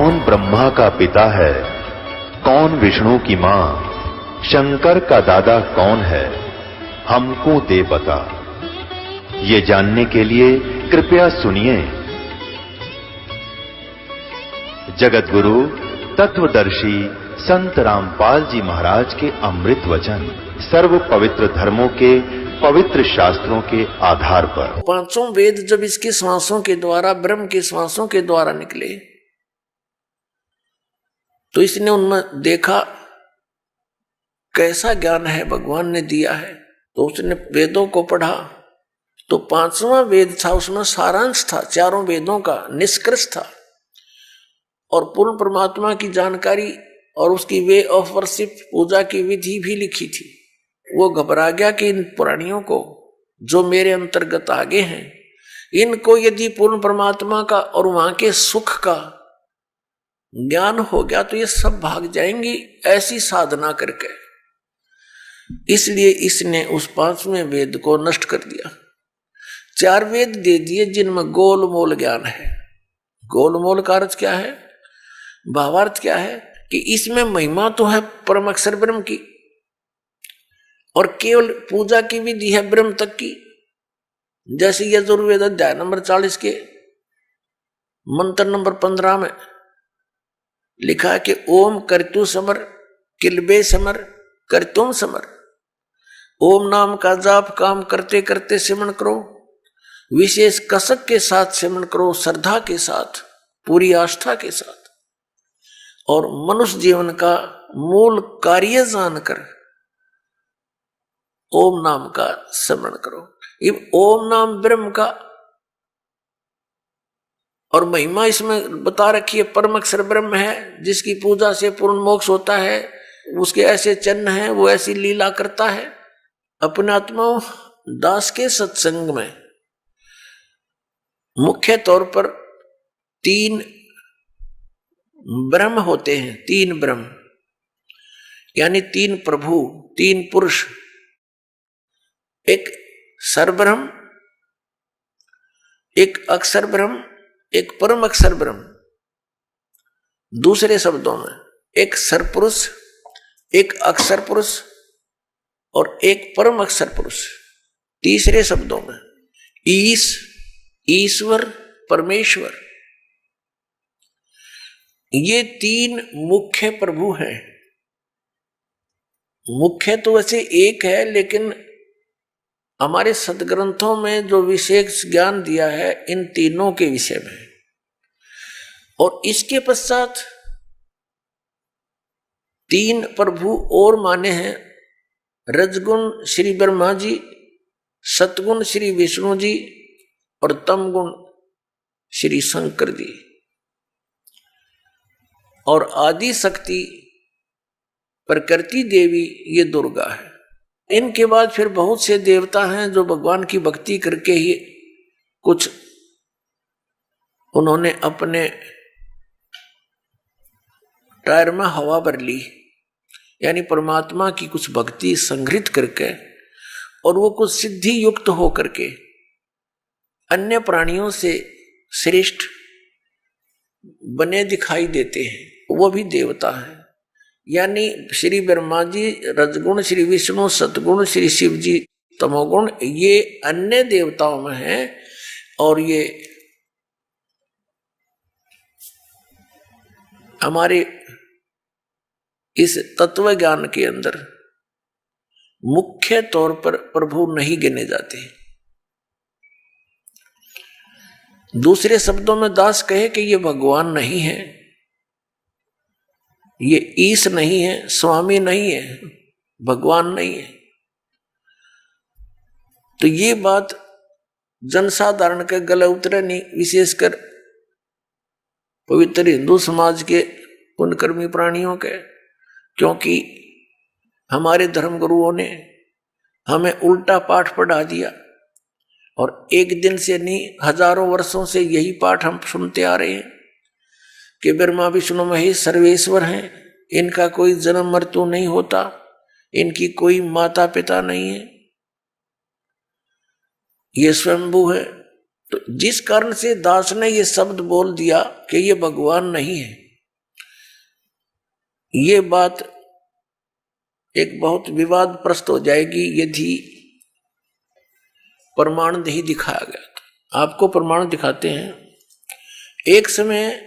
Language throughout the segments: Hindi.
कौन ब्रह्मा का पिता है, कौन विष्णु की मां, शंकर का दादा कौन है, हमको दे बता। ये जानने के लिए कृपया सुनिए। जगत गुरु तत्वदर्शी संत रामपाल जी महाराज के अमृत वचन सर्व पवित्र धर्मों के पवित्र शास्त्रों के आधार पर। पांचों वेद जब इसकी श्वासों के द्वारा, ब्रह्म की श्वासों के द्वारा निकले, तो इसने उनमें देखा कैसा ज्ञान है भगवान ने दिया है। तो उसने वेदों को पढ़ा, तो पांचवा वेद था, उसमें सारांश था, चारों वेदों का निष्कर्ष था, और पूर्ण परमात्मा की जानकारी और उसकी वे ऑफ वर्शिप, पूजा की विधि भी लिखी थी। वो घबरा गया कि इन प्राणियों को जो मेरे अंतर्गत आगे हैं, इनको यदि पूर्ण परमात्मा का और वहां के सुख का ज्ञान हो गया तो ये सब भाग जाएंगी ऐसी साधना करके। इसलिए इसने उस पांचवें वेद को नष्ट कर दिया। चार वेद दे दिए जिनमें गोलमोल ज्ञान है। गोलमोल का अर्थ क्या है, भावार्थ क्या है कि इसमें महिमा तो है परम अक्षर ब्रह्म की, और केवल पूजा की विधि है ब्रह्म तक की। जैसे यजुर्वेद अध्याय नंबर 40 के मंत्र नंबर 15 में लिखा है कि ओम कर्तु समर किलबे समर कर्तुम समर। ओम नाम का जाप काम करते करते सिमरण करो, विशेष कसक के साथ सिमरण करो, श्रद्धा के साथ, पूरी आस्था के साथ, और मनुष्य जीवन का मूल कार्य जानकर ओम नाम का स्मरण करो। ये ओम नाम ब्रह्म का, और महिमा इसमें बता रखी है, परम अक्षर ब्रह्म है जिसकी पूजा से पूर्ण मोक्ष होता है। उसके ऐसे चिन्ह हैं, वो ऐसी लीला करता है। अपने आत्मा दास के सत्संग में मुख्य तौर पर तीन ब्रह्म होते हैं, तीन ब्रह्म यानी तीन प्रभु, तीन पुरुष। एक सरब्रह्म, एक अक्षर ब्रह्म, एक परम अक्षर ब्रह्म। दूसरे शब्दों में एक सरपुरुष, एक अक्षर पुरुष और एक परम अक्षर पुरुष। तीसरे शब्दों में ईश्वर, परमेश्वर। ये तीन मुख्य प्रभु हैं। मुख्य तो वैसे एक है, लेकिन हमारे सदग्रंथों में जो विशेष ज्ञान दिया है इन तीनों के विषय में। और इसके पश्चात तीन प्रभु और माने हैं, रजगुण श्री ब्रह्मा जी, सतगुण श्री विष्णु जी और तमगुण श्री शंकर जी, और आदि शक्ति प्रकृति देवी ये दुर्गा है। इनके बाद फिर बहुत से देवता हैं जो भगवान की भक्ति करके ही कुछ उन्होंने अपने टायर में हवा भर ली, यानी परमात्मा की कुछ भक्ति संग्रहित करके, और वो कुछ सिद्धि युक्त हो करके अन्य प्राणियों से श्रेष्ठ बने दिखाई देते हैं, वो भी देवता है। यानी श्री ब्रह्मा जी रजगुण, श्री विष्णु सतगुण, श्री शिव जी तमोगुण, ये अन्य देवताओं में हैं। और ये हमारे इस तत्व ज्ञान के अंदर मुख्य तौर पर प्रभु नहीं गिने जाते। दूसरे शब्दों में दास कहे कि ये भगवान नहीं है, ये ईश नहीं है, स्वामी नहीं है, भगवान नहीं है। तो ये बात जनसाधारण के गले उतरे नहीं, विशेषकर पवित्र हिंदू समाज के पुण्यकर्मी प्राणियों के, क्योंकि हमारे धर्मगुरुओं ने हमें उल्टा पाठ पढ़ा दिया। और एक दिन से नहीं, हजारों वर्षों से यही पाठ हम सुनते आ रहे हैं कि ब्रह्मा विष्णु महेश सर्वेश्वर हैं, इनका कोई जन्म मृत्यु नहीं होता, इनकी कोई माता पिता नहीं है, ये स्वयंभू है। तो जिस कारण से दास ने ये शब्द बोल दिया कि ये भगवान नहीं है, ये बात एक बहुत विवादप्रस्त हो जाएगी यदि प्रमाण नहीं दिखाया गया। तो आपको प्रमाण दिखाते हैं। एक समय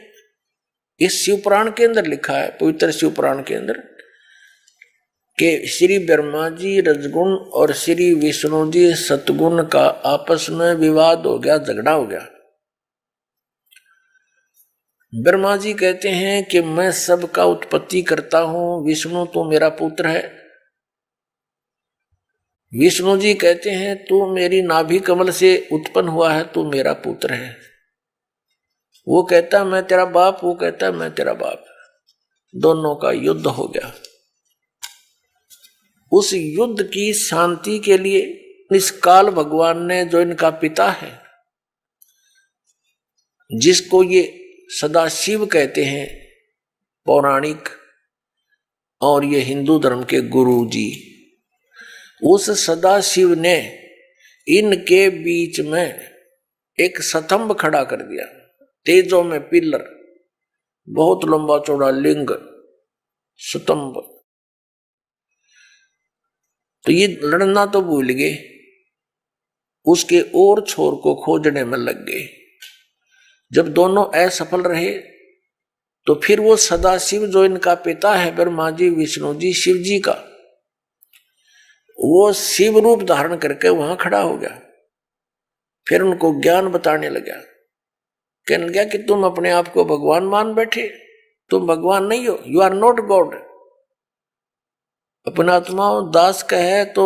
इस शिवपुराण के अंदर लिखा है, पवित्र शिवपुराण के अंदर, कि श्री ब्रह्मा जी रजगुण और श्री विष्णु जी सतगुण का आपस में विवाद हो गया, झगड़ा हो गया। ब्रह्मा जी कहते हैं कि मैं सबका उत्पत्ति करता हूं, विष्णु तू मेरा पुत्र है। विष्णु जी कहते हैं तू मेरी नाभि कमल से उत्पन्न हुआ है, तू मेरा पुत्र है। वो कहता मैं तेरा बाप, वो कहता मैं तेरा बाप। दोनों का युद्ध हो गया। उस युद्ध की शांति के लिए इस काल भगवान ने, जो इनका पिता है, जिसको ये सदाशिव कहते हैं पौराणिक, और ये हिंदू धर्म के गुरु जी, उस सदाशिव ने इनके बीच में एक स्तंभ खड़ा कर दिया, तेजों में पिलर, बहुत लंबा चौड़ा लिंग स्तंभ। तो ये लड़ना तो भूल गए, उसके और छोर को खोजने में लग गए। जब दोनों असफल रहे तो फिर वो सदाशिव, जो इनका पिता है ब्रह्मा जी, विष्णु जी, शिव जी का, वो शिव रूप धारण करके वहां खड़ा हो गया। फिर उनको ज्ञान बताने लगा, कहने लगा कि तुम अपने आप को भगवान मान बैठे, तुम भगवान नहीं हो, यू आर नॉट गॉड। अपना आत्मा दास का है तो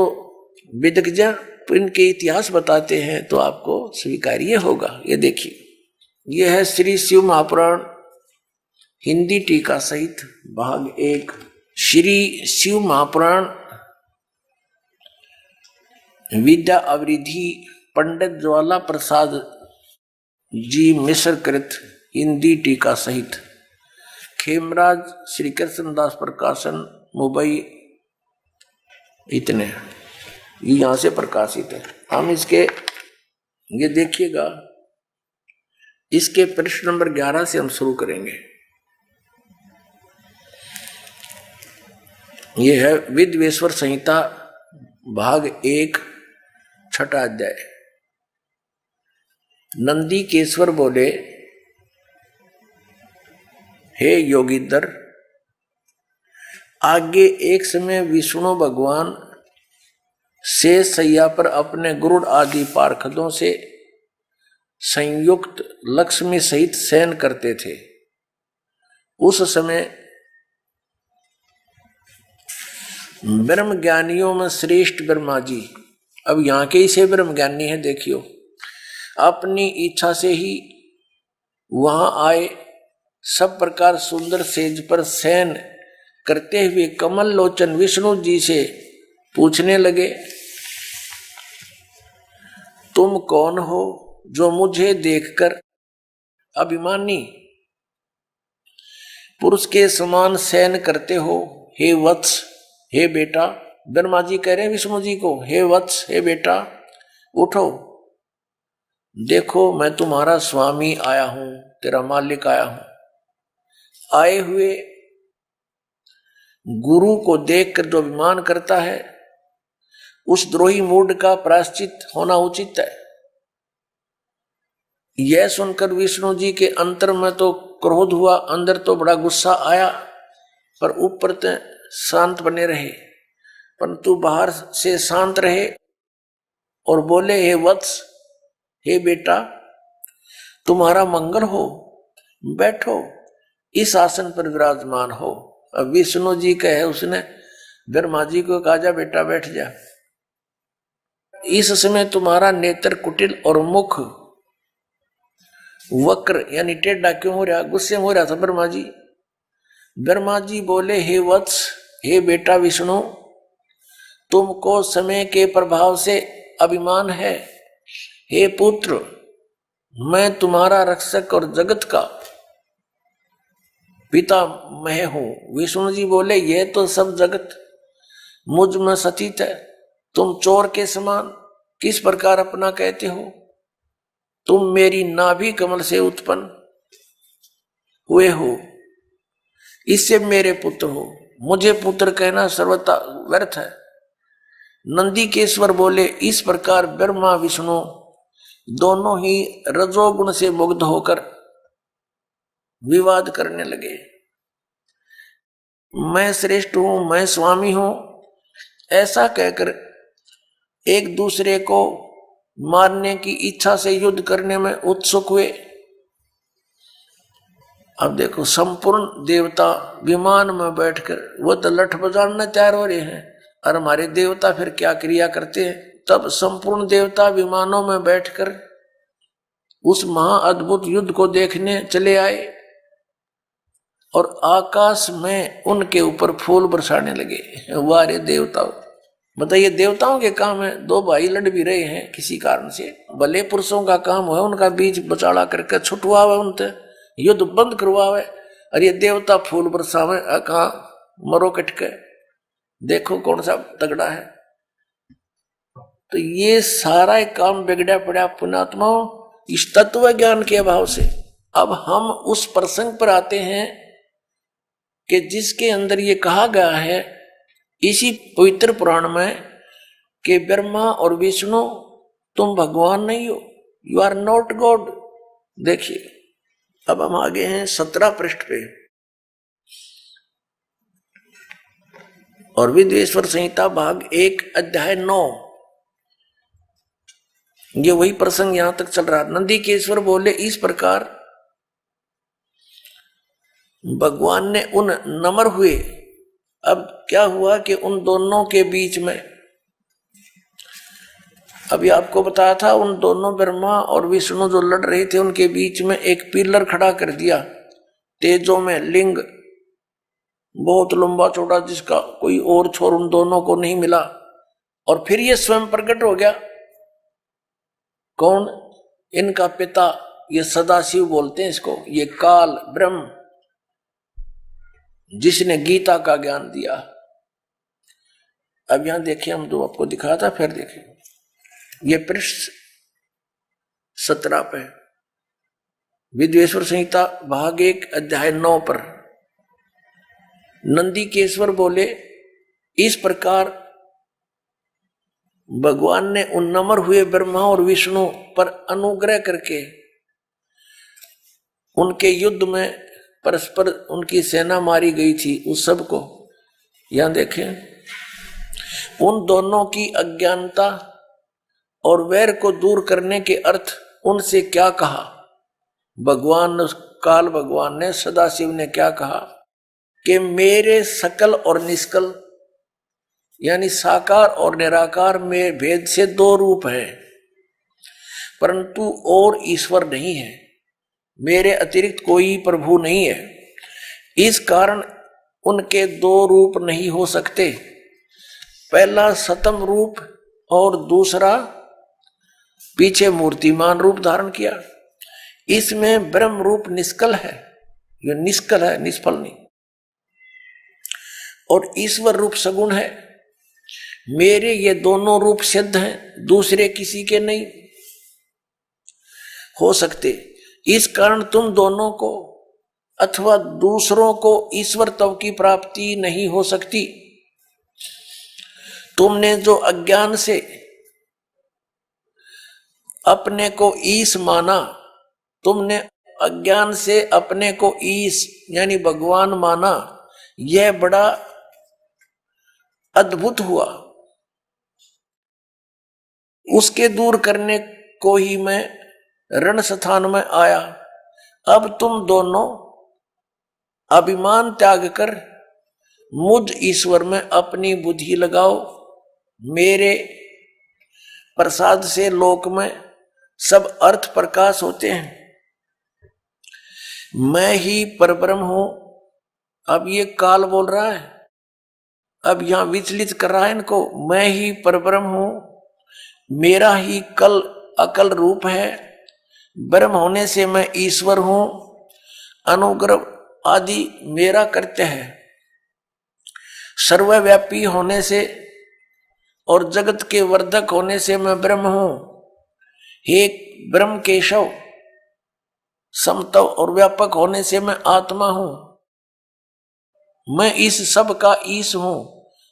विदक जा, इनके इतिहास बताते हैं तो आपको स्वीकार्य होगा। ये देखिए, ये है श्री शिव महापुराण हिंदी टीका सहित भाग 1। श्री शिव महापुराण विद्या अवरिधि पंडित ज्वाला प्रसाद जी मिश्र कृत हिंदी टीका सहित, खेमराज श्री कृष्णदास प्रकाशन मुंबई। इतने ये यहां से प्रकाशित है। हम इसके, ये देखिएगा, इसके पृष्ठ नंबर 11 से हम शुरू करेंगे। ये है विद्वेश्वर संहिता भाग 1 छठा अध्याय। नंदी केश्वर बोले, हे योगीधर, आगे एक समय विष्णु भगवान शेष शैया पर अपने गुरुड़ आदि पार्षदों से संयुक्त लक्ष्मी सहित शयन करते थे। उस समय ब्रह्म ज्ञानियों में श्रेष्ठ ब्रह्मा जी, अब यहाँ के ही से ब्रह्म ज्ञानी है, देखियो, अपनी इच्छा से ही वहां आए। सब प्रकार सुंदर सेज पर शयन करते हुए कमल लोचन विष्णु जी से पूछने लगे, तुम कौन हो जो मुझे देखकर अभिमानी पुरुष के समान शयन करते हो? हे वत्स, हे बेटा। ब्रह्मा जी कह रहे हैं विष्णु जी को, हे वत्स, हे बेटा, उठो, देखो मैं तुम्हारा स्वामी आया हूं, तेरा मालिक आया हूं। आए हुए गुरु को देखकर जो अभिमान करता है, उस द्रोही मूड का प्रायश्चित होना उचित है। यह सुनकर विष्णु जी के अंतर में तो क्रोध हुआ, अंदर तो बड़ा गुस्सा आया, पर ऊपर तो शांत बने रहे, परंतु बाहर से शांत रहे और बोले, हे वत्स, हे बेटा, तुम्हारा मंगल हो, बैठो, इस आसन पर विराजमान हो। अब विष्णु जी कहे, उसने ब्रह्मा जी को कहा, जा बेटा बैठ जा। इस समय तुम्हारा नेत्र कुटिल और मुख वक्र यानी टेढ़ा क्यों हो रहा? गुस्से में हो रहा था ब्रह्मा जी। ब्रह्मा जी बोले, हे वत्स, हे बेटा विष्णु, तुमको समय के प्रभाव से अभिमान है। हे पुत्र, मैं तुम्हारा रक्षक और जगत का पिता मैं हूं। विष्णु जी बोले, यह तो सब जगत मुझ में सतीत है, तुम चोर के समान किस प्रकार अपना कहते हो? तुम मेरी नाभि कमल से उत्पन्न हुए हो, इससे मेरे पुत्र हो। मुझे पुत्र कहना सर्वथा व्यर्थ है। नंदीकेश्वर बोले, इस प्रकार ब्रह्मा विष्णु दोनों ही रजोगुण से मुग्ध होकर विवाद करने लगे। मैं श्रेष्ठ हूं, मैं स्वामी हूं, ऐसा कहकर एक दूसरे को मारने की इच्छा से युद्ध करने में उत्सुक हुए। अब देखो, संपूर्ण देवता विमान में बैठकर वो तो लठ बजाने तैयार हो रहे हैं, और हमारे देवता फिर क्या क्रिया करते हैं। तब संपूर्ण देवता विमानों में बैठकर उस महा अद्भुत युद्ध को देखने चले आए और आकाश में उनके ऊपर फूल बरसाने लगे। वारे देवताओं, बताइए, देवताओं के काम है। दो भाई लड़ भी रहे हैं किसी कारण से, भले पुरुषों का काम है उनका बीच बचाड़ा करके छुटवावे, उनसे युद्ध बंद करवावे, और ये देवता फूल बरसावे। कहा मरो कटके, देखो कौन सा तगड़ा है। तो ये सारा काम बिगड़ा पड़ा पुण्यात्माओं इस तत्व ज्ञान के अभाव से। अब हम उस प्रसंग पर आते हैं कि जिसके अंदर ये कहा गया है इसी पवित्र पुराण में कि ब्रह्मा और विष्णु तुम भगवान नहीं हो, यू आर नॉट गॉड। देखिए, अब हम आगे हैं 17 पृष्ठ पे। और विद्वेश्वर संहिता भाग 1 अध्याय 9, ये वही प्रसंग यहां तक चल रहा। नंदीकेश्वर बोले, इस प्रकार भगवान ने उन नम्र हुए। अब क्या हुआ कि उन दोनों के बीच में, अभी आपको बताया था, उन दोनों ब्रह्मा और विष्णु जो लड़ रहे थे उनके बीच में एक पिलर खड़ा कर दिया तेजों में, लिंग बहुत लंबा चौड़ा, जिसका कोई और छोर उन दोनों को नहीं मिला। और फिर ये स्वयं प्रकट हो गया। कौन? इनका पिता, ये सदाशिव बोलते हैं इसको, ये काल ब्रह्म, जिसने गीता का ज्ञान दिया। अब यहां देखिए, हम तो आपको दिखाया था, फिर देखिए ये पृष्ठ 17 पे विद्वेश्वर संहिता भाग 1 अध्याय 9 पर नंदीकेश्वर बोले, इस प्रकार भगवान ने उन नम्र हुए ब्रह्मा और विष्णु पर अनुग्रह करके उनके युद्ध में परस्पर उनकी सेना मारी गई थी उस सब को, यहां देखें, उन दोनों की अज्ञानता और वैर को दूर करने के अर्थ उनसे क्या कहा। काल भगवान ने, सदाशिव ने क्या कहा कि मेरे सकल और निष्कल यानी साकार और निराकार में भेद से 2 रूप हैं, परंतु और ईश्वर नहीं है, मेरे अतिरिक्त कोई प्रभु नहीं है। इस कारण उनके 2 रूप नहीं हो सकते। पहला सतम रूप और दूसरा पीछे मूर्तिमान रूप धारण किया। इसमें ब्रह्म रूप निष्कल है, ये निष्कल है, निष्फल नहीं, और ईश्वर रूप सगुण है। मेरे ये दोनों रूप सिद्ध हैं, दूसरे किसी के नहीं हो सकते। इस कारण तुम दोनों को अथवा दूसरों को ईश्वर तव की प्राप्ति नहीं हो सकती। तुमने जो अज्ञान से अपने को ईश माना, तुमने अज्ञान से अपने को ईश यानी भगवान माना, यह बड़ा अद्भुत हुआ। उसके दूर करने को ही मैं रण स्थान में आया। अब तुम दोनों अभिमान त्याग कर मुझ ईश्वर में अपनी बुद्धि लगाओ। मेरे प्रसाद से लोक में सब अर्थ प्रकाश होते हैं। मैं ही परब्रह्म हूं। अब ये काल बोल रहा है, अब यहां विचलित कर रहा है इनको। मैं ही परब्रह्म हूं, मेरा ही कल अकल रूप है। ब्रह्म होने से मैं ईश्वर हूं। अनुग्रह आदि मेरा कृत्य है। सर्वव्यापी होने से और जगत के वर्धक होने से मैं ब्रह्म हूं। हे ब्रह्म केशव, समतव और व्यापक होने से मैं आत्मा हूं। मैं इस सब का ईश हूं,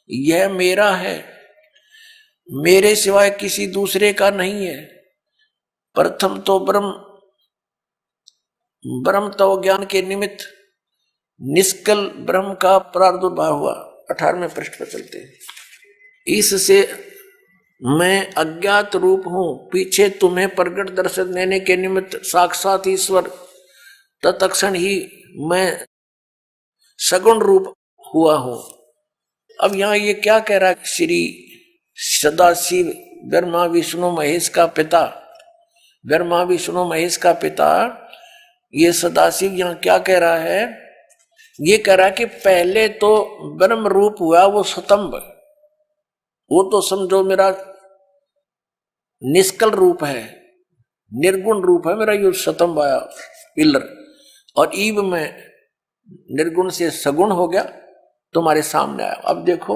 यह मेरा है, मेरे सिवाय किसी दूसरे का नहीं है। प्रथम तो ब्रह्म तो ज्ञान के निमित्त निष्कल ब्रह्म का प्रादुर्भाव हुआ। 18वें पृष्ठ पर चलते हैं। इससे मैं अज्ञात रूप हूं, पीछे तुम्हें प्रगट दर्शन देने के निमित्त साक्षात ईश्वर, तत्क्षण ही मैं सगुण रूप हुआ हूं। अब यहां ये क्या कह रहा है? श्री सदाशिव ब्रह्मा विष्णु महेश का पिता, ब्रह्मा विष्णु महेश का पिता ये सदाशिव यहां क्या कह रहा है? ये कह रहा है कि पहले तो ब्रह्म रूप हुआ वो स्तंभ, वो तो समझो मेरा निष्कल रूप है, निर्गुण रूप है मेरा, ये स्तंभ आया पिलर, और ईब में निर्गुण से सगुण हो गया, तुम्हारे सामने आया। अब देखो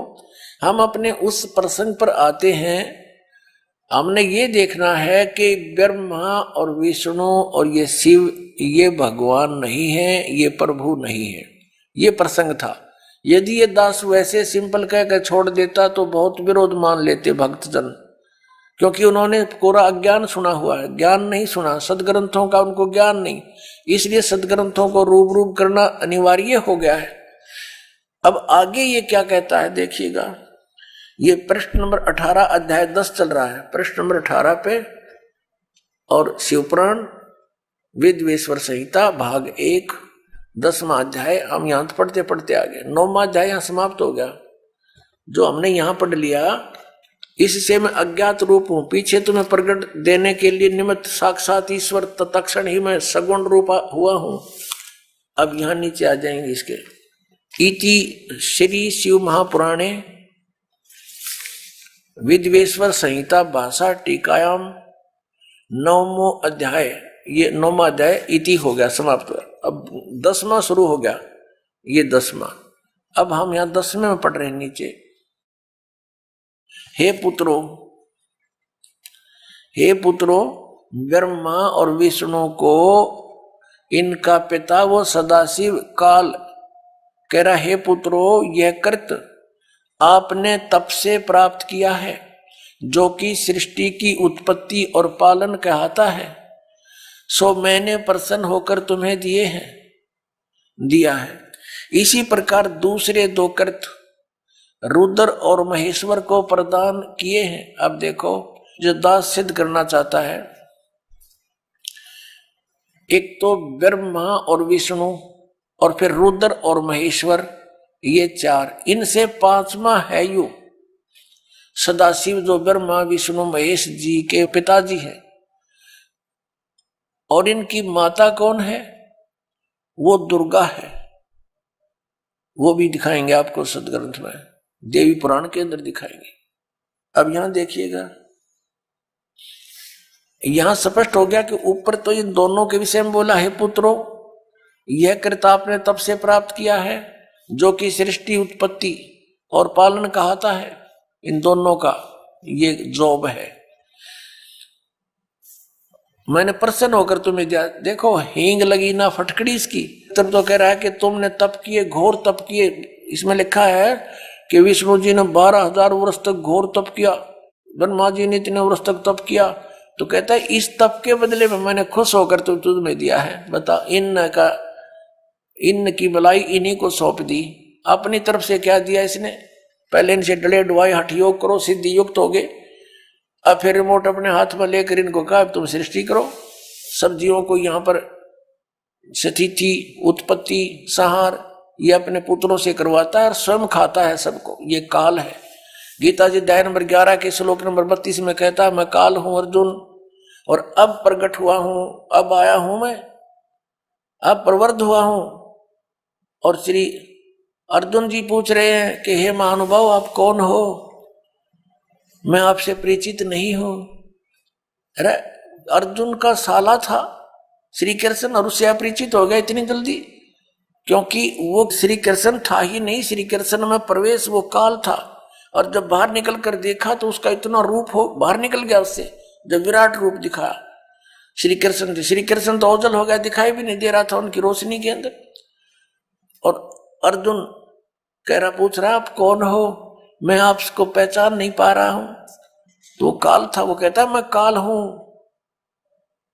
हम अपने उस प्रसंग पर आते हैं। हमने ये देखना है कि ब्रह्मा और विष्णु और ये शिव ये भगवान नहीं है, ये प्रभु नहीं है, ये प्रसंग था। यदि ये दास वैसे सिंपल कहकर छोड़ देता तो बहुत विरोध मान लेते भक्तजन, क्योंकि उन्होंने पूरा अज्ञान सुना हुआ है, ज्ञान नहीं सुना, सदग्रंथों का उनको ज्ञान नहीं, इसलिए सदग्रंथों को रूप करना अनिवार्य हो गया है। अब आगे ये क्या कहता है देखिएगा, ये पृष्ठ नंबर 18 अध्याय 10 चल रहा है, पृष्ठ नंबर 18 पे, और शिवपुराण वेदवेश्वर संहिता भाग 1 10वां अध्याय हम यहां पढ़ते पढ़ते आ गए। 9वां अध्याय यहां समाप्त हो गया। जो हमने यहां पढ़ लिया, इससे मैं अज्ञात रूप हूं, पीछे तुम्हें प्रगट देने के लिए निमित्त साक्षात ईश्वर, तत्क्षण ही मैं सगुण रूप हुआ हूं। अब यहां नीचे आ जाएंगे इसके। इति श्री शिव महापुराणे विद्वेश्वर संहिता भाषा टीकायाम 9वां अध्याय, ये 9वां अध्याय इति हो गया, समाप्त हुआ। अब 10वां शुरू हो गया, ये 10वां। अब हम यहां 10वें में पढ़ रहे हैं नीचे। हे पुत्रों, ब्रह्मा और विष्णु को इनका पिता वो सदाशिव काल कह रहा, हे पुत्रों, यह कृत आपने तप से प्राप्त किया है, जो कि सृष्टि की उत्पत्ति और पालन कहता है, सो मैंने प्रसन्न होकर तुम्हें दिया है। इसी प्रकार दूसरे 2 कृत रुद्र और महेश्वर को प्रदान किए हैं। अब देखो, जो दास सिद्ध करना चाहता है, एक तो ब्रह्मा और विष्णु और फिर रुद्र और महेश्वर, ये 4, इनसे 5वां है यू सदाशिव, जो ब्रह्मा विष्णु महेश जी के पिताजी हैं। और इनकी माता कौन है? वो दुर्गा है। वो भी दिखाएंगे आपको सदग्रंथ में, देवी पुराण के अंदर दिखाएंगे। अब यहां देखिएगा, यहां स्पष्ट हो गया कि ऊपर तो इन दोनों के विषय में बोला है, पुत्रों, यह कृत आपने तब से प्राप्त किया है, जो कि सृष्टि उत्पत्ति और पालन कहता है। इन दोनों का ये जॉब है। मैंने प्रसन्न होकर तुम्हें दिया। देखो, हींग लगी ना फटकड़ी इसकी। तब तो कह रहा है कि तुमने तप किए, घोर तप किए। इसमें लिखा है कि विष्णु जी ने 12,000 वर्ष तक घोर तप किया, ब्रह्मा जी ने इतने वर्ष तक तप किया। तो कहता है इस तप के बदले में मैंने खुश होकर तुम्हें दिया है। बता, इन की भलाई इन्हीं को सौंप दी। अपनी तरफ से क्या दिया इसने? पहले इनसे डले डुआई हठ योग करो, सिद्धि युक्त हो गए। अब फिर रिमोट अपने हाथ में लेकर इनको कहा तुम सृष्टि करो। सब जीवों को यहाँ पर स्थिति उत्पत्ति संहार ये अपने पुत्रों से करवाता है और स्वयं खाता है सबको। ये काल है। गीता जी अध्याय नंबर 11 के श्लोक नंबर 32 में कहता है, मैं काल हूं अर्जुन, और अब प्रकट हुआ हूं, अब आया हूं मैं, अब प्रवृद्ध हुआ हूं। और श्री अर्जुन जी पूछ रहे हैं कि हे महानुभाव, आप कौन हो? मैं आपसे परिचित नहीं हूं। अरे अर्जुन का साला था श्री कृष्ण, और उससे अपरिचित हो गया इतनी जल्दी? क्योंकि वो श्री कृष्ण था ही नहीं, श्री कृष्ण में प्रवेश वो काल था। और जब बाहर निकल कर देखा तो उसका इतना रूप हो बाहर निकल गया उससे, जब विराट रूप दिखाया श्री कृष्ण तो ओझल हो गया, दिखाई भी नहीं दे रहा था उनकी रोशनी के अंदर। और अर्जुन कह रहा, पूछ रहा आप कौन हो, मैं आपको पहचान नहीं पा रहा हूं। तो वो काल था, वो कहता मैं काल हूं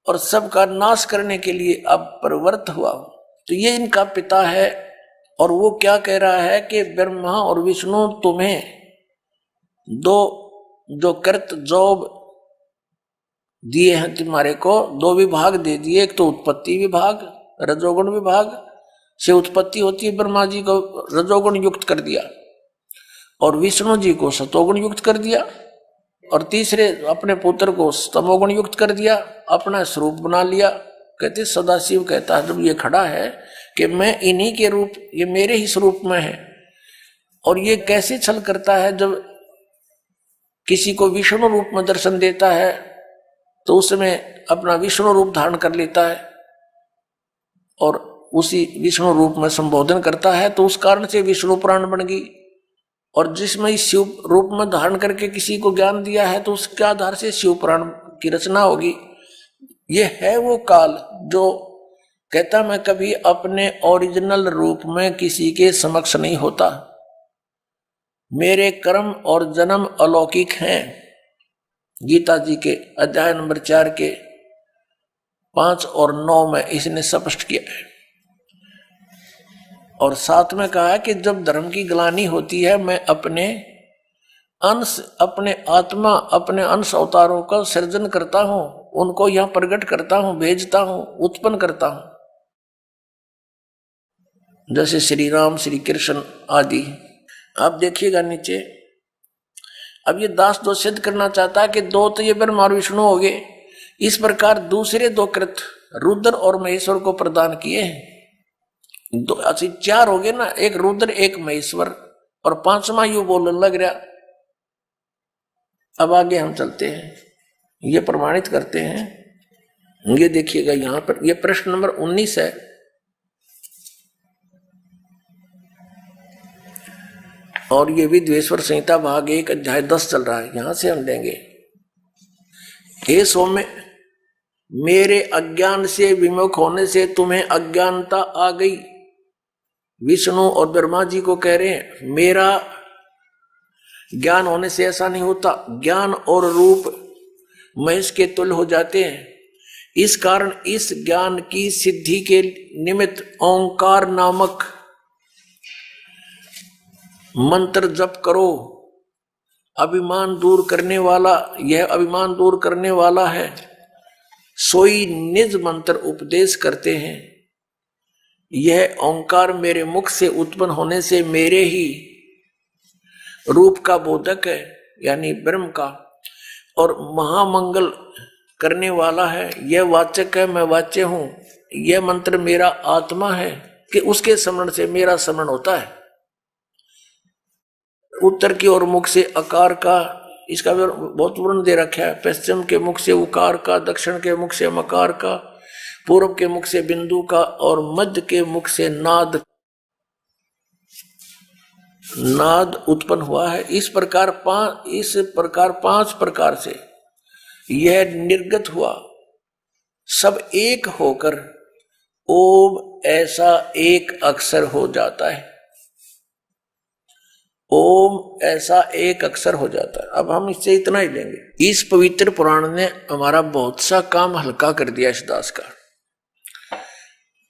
और सबका नाश करने के लिए अब प्रवृत्त हुआ हूं। तो ये इनका पिता है। और वो क्या कह रहा है कि ब्रह्मा और विष्णु तुम्हें दो जो कृत जॉब दिए हैं, तुम्हारे को दो विभाग दे दिए। एक तो उत्पत्ति विभाग, रजोगुण विभाग से उत्पत्ति होती है, ब्रह्मा जी को रजोगुण युक्त कर दिया और विष्णु जी को सतोगुण युक्त कर दिया, और तीसरे अपने पुत्र को तमोगुण युक्त कर दिया, अपना स्वरूप बना लिया। कहते सदाशिव कहता है जब ये खड़ा है कि मैं इन्हीं के रूप, ये मेरे ही स्वरूप में है। और ये कैसे छल करता है, जब किसी को विष्णु रूप में दर्शन देता है तो उसमें अपना विष्णु रूप धारण कर लेता है और उसी विष्णु रूप में संबोधन करता है, तो उस कारण से विष्णु पुराण बन गई। और जिसमें इस शिव रूप में धारण करके किसी को ज्ञान दिया है तो उसके आधार से शिव पुराण की रचना होगी। ये है वो काल जो कहता मैं कभी अपने ओरिजिनल रूप में किसी के समक्ष नहीं होता, मेरे कर्म और जन्म अलौकिक हैं। गीता जी के अध्याय नंबर 4 के 5 और 9 में इसने स्पष्ट किया है। और साथ में कहा है कि जब धर्म की ग्लानि होती है, मैं अपने अंश, अपने आत्मा, अपने अंश अवतारों का सृजन करता हूं, उनको यहां प्रकट करता हूं, भेजता हूं, उत्पन्न करता हूं, जैसे श्री राम, श्री कृष्ण आदि। आप देखिएगा नीचे, अब ये दास दो सिद्ध करना चाहता है कि दो तो ये ब्रह्मा और विष्णु हो गए, इस प्रकार दूसरे दो कृत रुद्र और महेश्वर को प्रदान किए हैं। दो अच्छी 4 हो गए ना, एक रुद्र एक महेश्वर, और 5वां यू बोलने लग रहा। अब आगे हम चलते हैं, ये प्रमाणित करते हैं। ये देखिएगा यहां पर, ये प्रश्न नंबर 19 है। और ये विद्वेश्वर संहिता भाग 1 अध्याय 10 चल रहा है, यहां से हम लेंगे। हे सौम्य, मेरे अज्ञान से विमुख होने से तुम्हें अज्ञानता आ गई। विष्णु और ब्रह्मा जी को कह रहे हैं मेरा ज्ञान होने से ऐसा नहीं होता, ज्ञान और रूप महेश के तुल्य हो जाते हैं। इस कारण इस ज्ञान की सिद्धि के निमित्त ओंकार नामक मंत्र जप करो। अभिमान दूर करने वाला, यह अभिमान दूर करने वाला है, सोई निज मंत्र उपदेश करते हैं। यह ओंकार मेरे मुख से उत्पन्न होने से मेरे ही रूप का बोधक है, यानी ब्रह्म का, और महामंगल करने वाला है। यह वाचक है, मैं वाच्य हूं। यह मंत्र मेरा आत्मा है कि उसके स्मरण से मेरा स्मरण होता है। उत्तर की ओर मुख से आकार का, इसका बहुत वर्णन दे रखा है। पश्चिम के मुख से उकार का, दक्षिण के मुख से मकार का, पूर्व के मुख से बिंदु का, और मध्य के मुख से नाद उत्पन्न हुआ है। इस प्रकार 5 प्रकार से यह निर्गत हुआ। सब एक होकर ओम ऐसा एक अक्षर हो जाता है। ओम ऐसा एक अक्षर हो जाता है। अब हम इससे इतना ही लेंगे। इस पवित्र पुराण ने हमारा बहुत सा काम हल्का कर दिया इस दास का।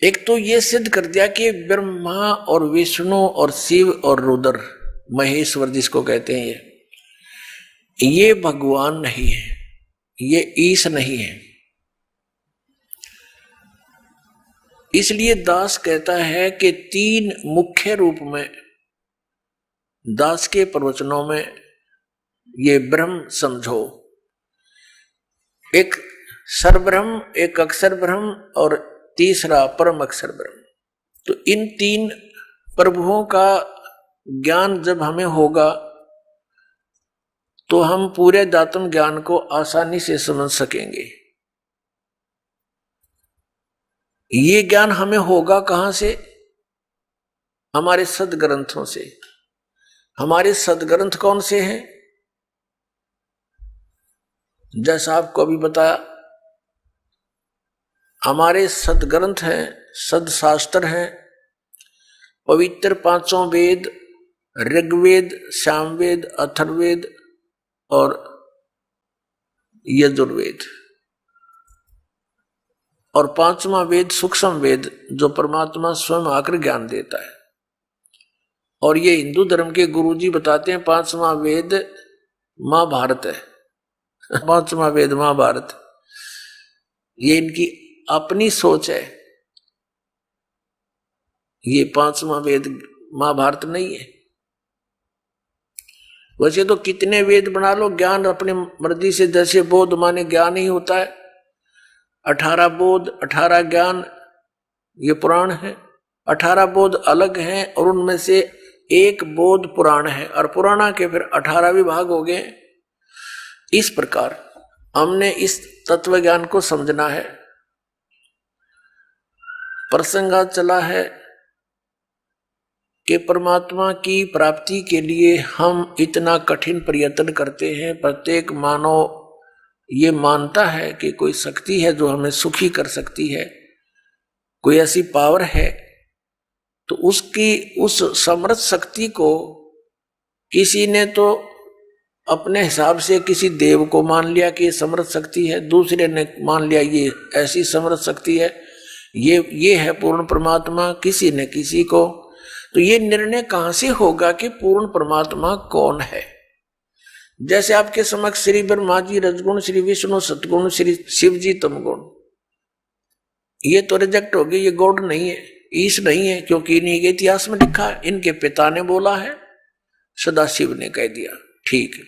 एक तो ये सिद्ध कर दिया कि ब्रह्मा और विष्णु और शिव और रुद्र, महेश्वर जिसको कहते हैं, ये भगवान नहीं है, ये ईश नहीं है। इसलिए दास कहता है कि 3 मुख्य रूप में दास के प्रवचनों में ये ब्रह्म समझो। एक सरब्रह्म, एक अक्षर ब्रह्म, और तीसरा परम अक्षर ब्रह्म। तो इन 3 प्रभुओं का ज्ञान जब हमें होगा तो हम पूरे दातम ज्ञान को आसानी से समझ सकेंगे। ये ज्ञान हमें होगा कहां से? हमारे सदग्रंथों से। हमारे सदग्रंथ कौन से हैं? जैसा आपको अभी बताया, हमारे सदग्रंथ हैं, सदशास्त्र हैं, पवित्र 5 वेद ऋग्वेद, सामवेद, अथर्ववेद और यजुर्वेद। और पांचवा वेद सूक्ष्म वेद, जो परमात्मा स्वयं आकर ज्ञान देता है। और ये हिंदू धर्म के गुरुजी बताते हैं पांचवा वेद महाभारत है। पांचवा वेद महाभारत, ये इनकी अपनी सोच है। ये पांचवा वेद महाभारत नहीं है। वैसे तो कितने वेद बना लो, ज्ञान अपने मर्जी से, जैसे बोध माने ज्ञान ही होता है। 18 बोध 18 ज्ञान, ये पुराण है। 18 बोध अलग हैं और उनमें से एक बोध पुराण है, और पुराणा के फिर 18 विभाग हो गए। इस प्रकार हमने इस तत्व ज्ञान को समझना है। प्रसंग चला है कि परमात्मा की प्राप्ति के लिए हम इतना कठिन प्रयत्न करते हैं। प्रत्येक मानव ये मानता है कि कोई शक्ति है जो हमें सुखी कर सकती है, कोई ऐसी पावर है। तो उसकी उस समर्थ शक्ति को किसी ने तो अपने हिसाब से किसी देव को मान लिया कि ये समर्थ शक्ति है, दूसरे ने मान लिया ये ऐसी समर्थ शक्ति है, ये है पूर्ण परमात्मा, किसी ने किसी को। तो ये निर्णय कहां से होगा कि पूर्ण परमात्मा कौन है? जैसे आपके समक्ष श्री ब्रह्मा जी रजगुण, श्री विष्णु सतगुण, श्री शिव जी तमगुण, ये तो रिजेक्ट हो गई, ये गॉड नहीं है, ईश नहीं है, क्योंकि इन्हीं के इतिहास में लिखा है, इनके पिता ने बोला है, सदाशिव ने कह दिया। ठीक है,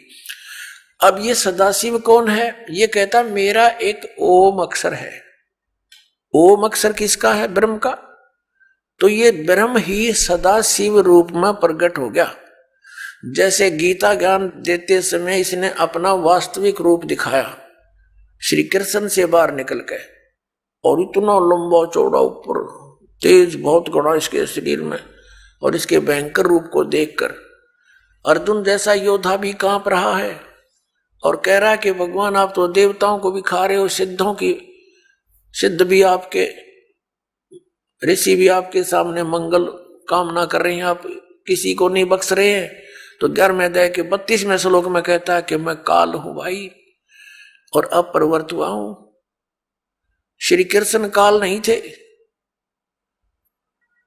अब ये सदाशिव कौन है? ये कहता मेरा एक ओम अक्षर है। ओम अक्षर किसका है? ब्रह्म का। तो ये ब्रह्म ही सदाशिव रूप में प्रकट हो गया। जैसे गीता ज्ञान देते समय इसने अपना वास्तविक रूप दिखाया श्री कृष्ण से बाहर निकल के, और इतना लंबा चौड़ा ऊपर तेज बहुत घना इसके शरीर में, और इसके भयंकर रूप को देखकर अर्जुन जैसा योद्धा भी कांप रहा है और कह रहा है कि भगवान आप तो देवताओं को भी खा रहे हो, सिद्धों की सिद्ध भी आपके, ऋषि भी आपके सामने मंगल कामना कर रहे हैं, आप किसी को नहीं बख्श रहे हैं। तो 11वें अध्याय के 32वें श्लोक में कहता है कि मैं काल हूं भाई और अपरिवर्त हुआ हूं। श्री कृष्ण काल नहीं थे।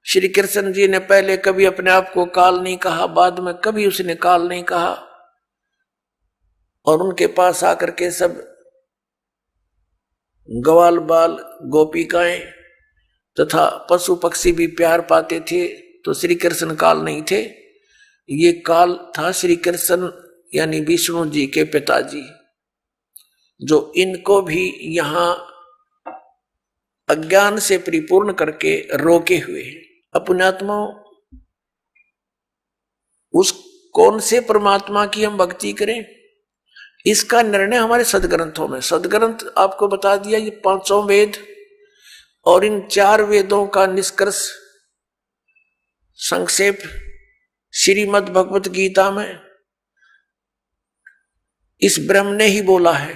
श्री कृष्ण जी ने पहले कभी अपने आप को काल नहीं कहा, बाद में कभी उसने काल नहीं कहा, और उनके पास आकर के सब ग्वाल बाल गोपिकाएं तथा पशु पक्षी भी प्यार पाते थे। तो श्री कृष्ण काल नहीं थे, ये काल था श्री कृष्ण यानी विष्णु जी के पिताजी, जो इनको भी यहां अज्ञान से परिपूर्ण करके रोके हुए। अपनात्मा उस कौन से परमात्मा की हम भक्ति करें, इसका निर्णय हमारे सदग्रंथों में। सदग्रंथ आपको बता दिया, ये 5 वेद और इन 4 वेदों का निष्कर्ष संक्षेप श्रीमद् भगवत गीता में इस ब्रह्म ने ही बोला है,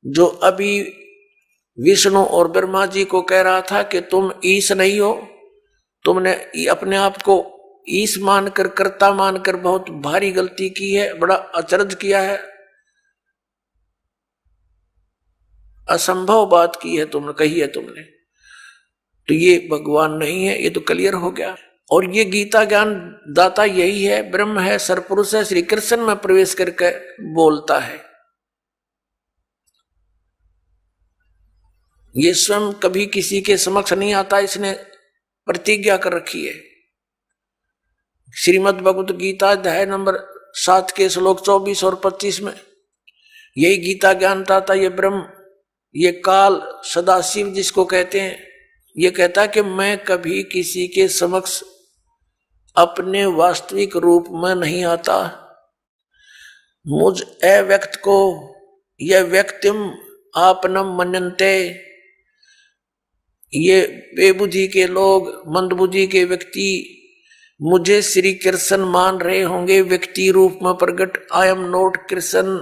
जो अभी विष्णु और ब्रह्मा जी को कह रहा था कि तुम ईश नहीं हो, तुमने अपने आप को ईश मानकर, कर्ता मानकर बहुत भारी गलती की है, बड़ा अचरज किया है, असंभव बात की है तुमने, कही है तुमने। तो ये भगवान नहीं है, ये तो क्लियर हो गया। और ये गीता ज्ञान दाता यही है, ब्रह्म है, सरपुरुष है, श्री कृष्ण में प्रवेश करके बोलता है। ये स्वयं कभी किसी के समक्ष नहीं आता, इसने प्रतिज्ञा कर रखी है। श्रीमद् भगवत गीता अध्याय नंबर 7 के श्लोक 24 और 25 में यही गीता ज्ञान दाता, ये ब्रह्म, ये काल, सदाशिव जिसको कहते हैं, ये कहता कि मैं कभी किसी के समक्ष अपने वास्तविक रूप में नहीं आता। मुझ अव्यक्त को यह व्यक्तिम आपनम मनन्ते, ये बेबुद्धि के लोग, मंदबुद्धि के व्यक्ति मुझे श्री कृष्ण मान रहे होंगे व्यक्ति रूप में प्रकट। आई एम नॉट कृष्ण,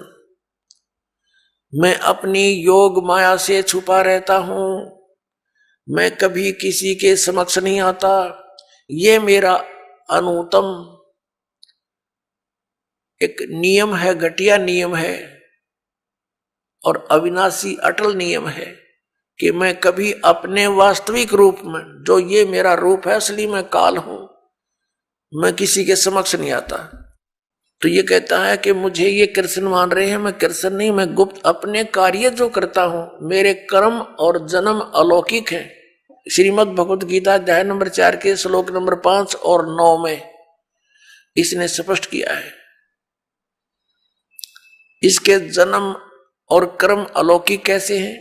मैं अपनी योग माया से छुपा रहता हूं, मैं कभी किसी के समक्ष नहीं आता। ये मेरा अनुत्तम एक नियम है, घटिया नियम है और अविनाशी अटल नियम है कि मैं कभी अपने वास्तविक रूप में, जो ये मेरा रूप है, असली मैं काल हूं, मैं किसी के समक्ष नहीं आता। तो ये कहता है कि मुझे ये कृष्ण मान रहे हैं, मैं कृष्ण नहीं, मैं गुप्त अपने कार्य जो करता हूं, मेरे कर्म और जन्म अलौकिक हैं। श्रीमद् भगवत गीता अध्याय नंबर 4 के श्लोक नंबर 5 और 9 में इसने स्पष्ट किया है। इसके जन्म और कर्म अलौकिक कैसे हैं,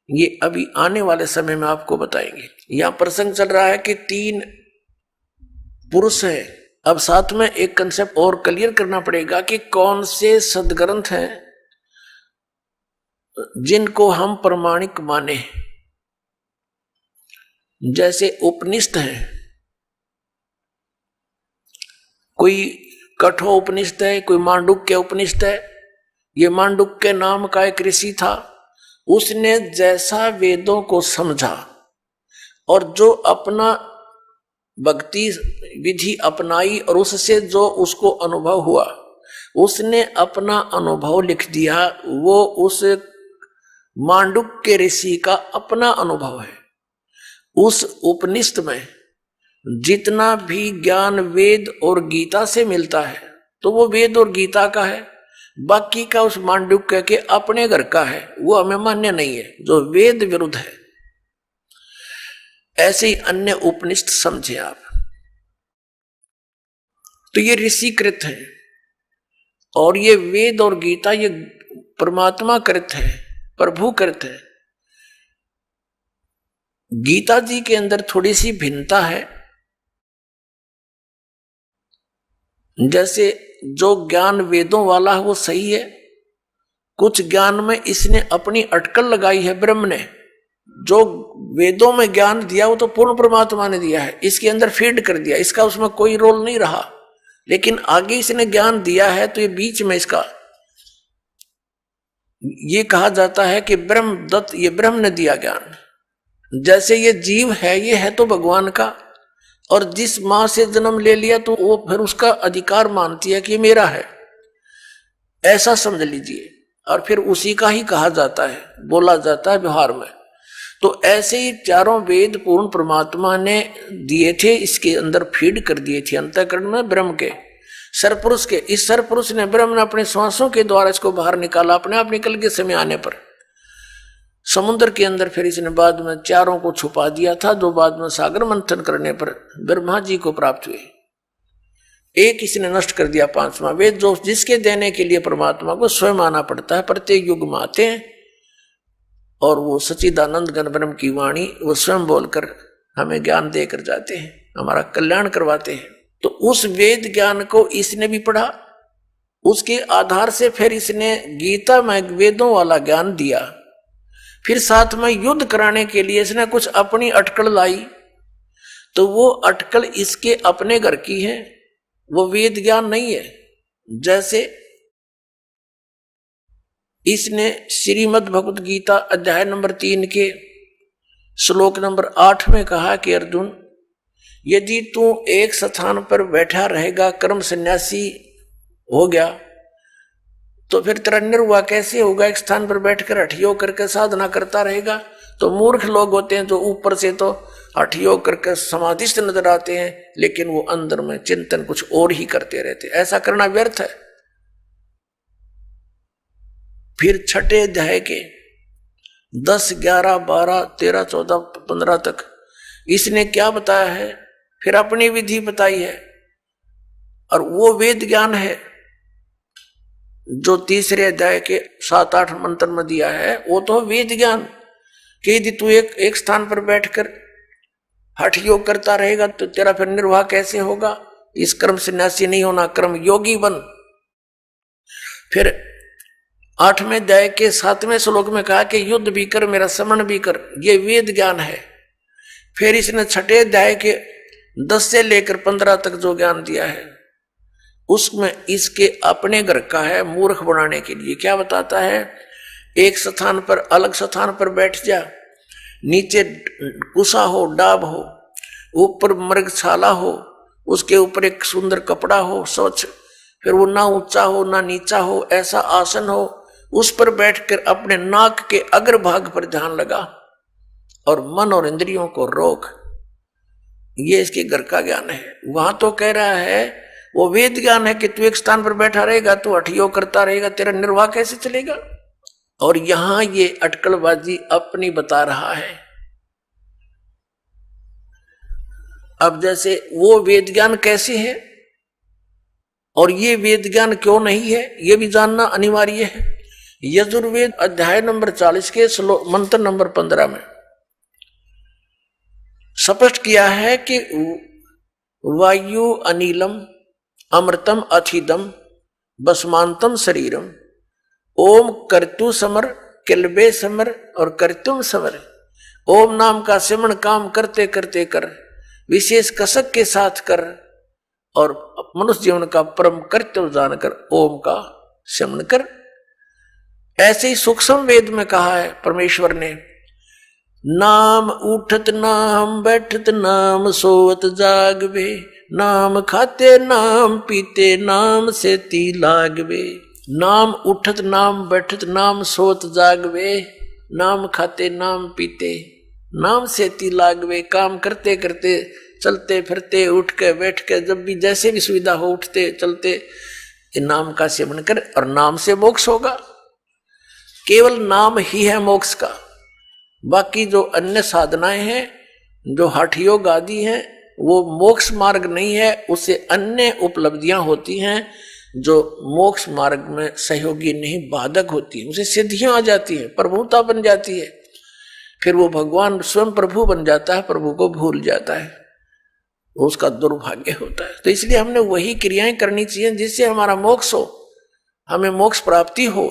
ये अभी आने वाले समय में आपको बताएंगे। यहां प्रसंग चल रहा है कि 3 पुरुष हैं। अब साथ में एक कंसेप्ट और क्लियर करना पड़ेगा कि कौन से सदग्रंथ हैं जिनको हम प्रमाणिक माने। जैसे उपनिषद हैं, कोई कठोर उपनिषद है, कोई मांडुक्य उपनिषद है। ये मांडुक्य नाम का एक ऋषि था, उसने जैसा वेदों को समझा और जो अपना भक्ति विधि अपनाई और उससे जो उसको अनुभव हुआ, उसने अपना अनुभव लिख दिया। वो उस मांडुक्य ऋषि का अपना अनुभव है। उस उपनिषद में जितना भी ज्ञान वेद और गीता से मिलता है तो वो वेद और गीता का है, बाकी का उस मांडुक्य के अपने घर का है, वो हमें मान्य नहीं है, जो वेद विरुद्ध है। ऐसे ही अन्य उपनिषद समझे आप। तो ये ऋषि कृत है और ये वेद और गीता ये परमात्मा कृत है, प्रभु कृत है। गीता जी के अंदर थोड़ी सी भिन्नता है। जैसे जो ज्ञान वेदों वाला है वो सही है, कुछ ज्ञान में इसने अपनी अटकल लगाई है। ब्रह्म ने जो वेदों में ज्ञान दिया वो तो पूर्ण परमात्मा ने दिया है, इसके अंदर फीड कर दिया, इसका उसमें कोई रोल नहीं रहा। लेकिन आगे इसने ज्ञान दिया है तो ये बीच में इसका ये कहा जाता है कि ब्रह्म दत्त, ये ब्रह्म ने दिया ज्ञान। जैसे ये जीव है, ये है तो भगवान का, और जिस मां से जन्म ले लिया तो वो फिर उसका अधिकार मानती है कि मेरा है, ऐसा समझ लीजिए। और फिर उसी का ही कहा जाता है, बोला जाता है व्यवहार में। तो ऐसे ही चारों वेद पूर्ण परमात्मा ने दिए थे, इसके अंदर फीड कर दिए थे अंतःकरण में ब्रह्म के, सरपुरुष के। इस सरपुरुष ने, ब्रह्म ने अपने श्वासों के द्वारा इसको बाहर निकाला, अपने आप निकल के समय आने पर समुद्र के अंदर फिर इसने बाद में चारों को छुपा दिया था, जो बाद में सागर मंथन करने पर ब्रह्मा जी को प्राप्त हुए। एक इसने नष्ट कर दिया, 5वां वेद, जो जिसके देने के लिए परमात्मा को स्वयं आना पड़ता है। प्रत्येक युग में आते हैं और वो सच्चिदानंद घन ब्रह्म की वाणी वो स्वयं बोलकर हमें ज्ञान देकर जाते हैं, हमारा कल्याण करवाते हैं। तो उस वेद ज्ञान को इसने भी पढ़ा, उसके आधार से फिर इसने गीता में वेदों वाला ज्ञान दिया। फिर साथ में युद्ध कराने के लिए इसने कुछ अपनी अटकल लाई, तो वो अटकल इसके अपने घर की है, वो वेद ज्ञान नहीं है। जैसे इसने श्रीमद् भगवत गीता अध्याय नंबर 3 के श्लोक नंबर 8 में कहा कि अर्जुन, यदि तू एक स्थान पर बैठा रहेगा, कर्म सन्यासी हो गया, तो फिर तेरा निर्वाह कैसे होगा? एक स्थान पर बैठकर हठ योग करके साधना करता रहेगा। तो मूर्ख लोग होते हैं जो ऊपर से तो हठ योग करके समाधिस्थ नजर आते हैं, लेकिन वो अंदर में चिंतन कुछ और ही करते रहते। ऐसा करना व्यर्थ है। फिर छठे अध्याय के 10, 11, 12, 13, 14, 15 तक इसने क्या बताया है? फिर अपनी विधि बताई है, और वो वेद ज्ञान है जो तीसरे अध्याय के 7-8 मंत्र में दिया है। वो तो वेद ज्ञान कि यदि तू एक स्थान पर बैठकर हठ योग करता रहेगा तो तेरा फिर निर्वाह कैसे होगा? इस कर्म सन्यासी नहीं होना, कर्म योगी बन। फिर 8वें अध्याय के 7वें श्लोक में कहा कि युद्ध भी कर, मेरा स्मरण भी कर, ये वेद ज्ञान है। फिर इसने छठे अध्याय के 10 से लेकर 15 तक जो ज्ञान दिया है उसमें इसके अपने घर का है, मूर्ख बनाने के लिए। क्या बताता है? एक स्थान पर, अलग स्थान पर बैठ जा, नीचे कुसा हो, डाब हो, ऊपर मृगशाला हो, उसके ऊपर एक सुंदर कपड़ा हो स्वच्छ, फिर वो ना ऊंचा हो ना नीचा हो, ऐसा आसन हो, उस पर बैठकर अपने नाक के अग्रभाग पर ध्यान लगा और मन और इंद्रियों को रोक। ये इसके घर का ज्ञान है। वहां तो कह रहा है वो वेद ज्ञान है कि तू एक स्थान पर बैठा रहेगा, तू हठयोग करता रहेगा, तेरा निर्वाह कैसे चलेगा। और यहां ये अटकलबाजी अपनी बता रहा है। अब जैसे वो वेद ज्ञान कैसे है और ये वेद ज्ञान क्यों नहीं है, ये भी जानना अनिवार्य है। यजुर्वेद अध्याय नंबर 40 के श्लोक मंत्र नंबर 15 में स्पष्ट किया है कि वायु अनिलम अमृतम अथिदम बसमांतम शरीरम ओम कर्तु समर किलबे समर और कर्तुम समर। ओम नाम का सिमरण काम करते करते कर, विशेष कसक के साथ कर और मनुष्य जीवन का परम कर्तव्य जानकर ओम का सिमरण कर। ऐसे ही सूक्ष्म वेद में कहा है परमेश्वर ने, नाम उठत नाम बैठत नाम सोवत जागवे, नाम खाते नाम पीते नाम से ती लागवे। नाम उठत नाम बैठत नाम सोवत जागवे, नाम खाते नाम पीते नाम से ती लागवे। काम करते करते, चलते फिरते, उठ के बैठ के, जब भी जैसे भी सुविधा हो, उठते चलते नाम का सेवन कर और नाम से मोक्ष होगा। केवल नाम ही है मोक्ष का। बाकी जो अन्य साधनाएं हैं, जो हठ योग आदि हैं, वो मोक्ष मार्ग नहीं है। उससे अन्य उपलब्धियां होती हैं जो मोक्ष मार्ग में सहयोगी नहीं, बाधक होती है। उसे सिद्धियां आ जाती हैं, प्रभुता बन जाती है, फिर वो भगवान स्वयं प्रभु बन जाता है, प्रभु को भूल जाता है, उसका दुर्भाग्य होता है। तो इसलिए हमने वही क्रियाएं करनी चाहिए जिससे हमारा मोक्ष हो, हमें मोक्ष प्राप्ति हो।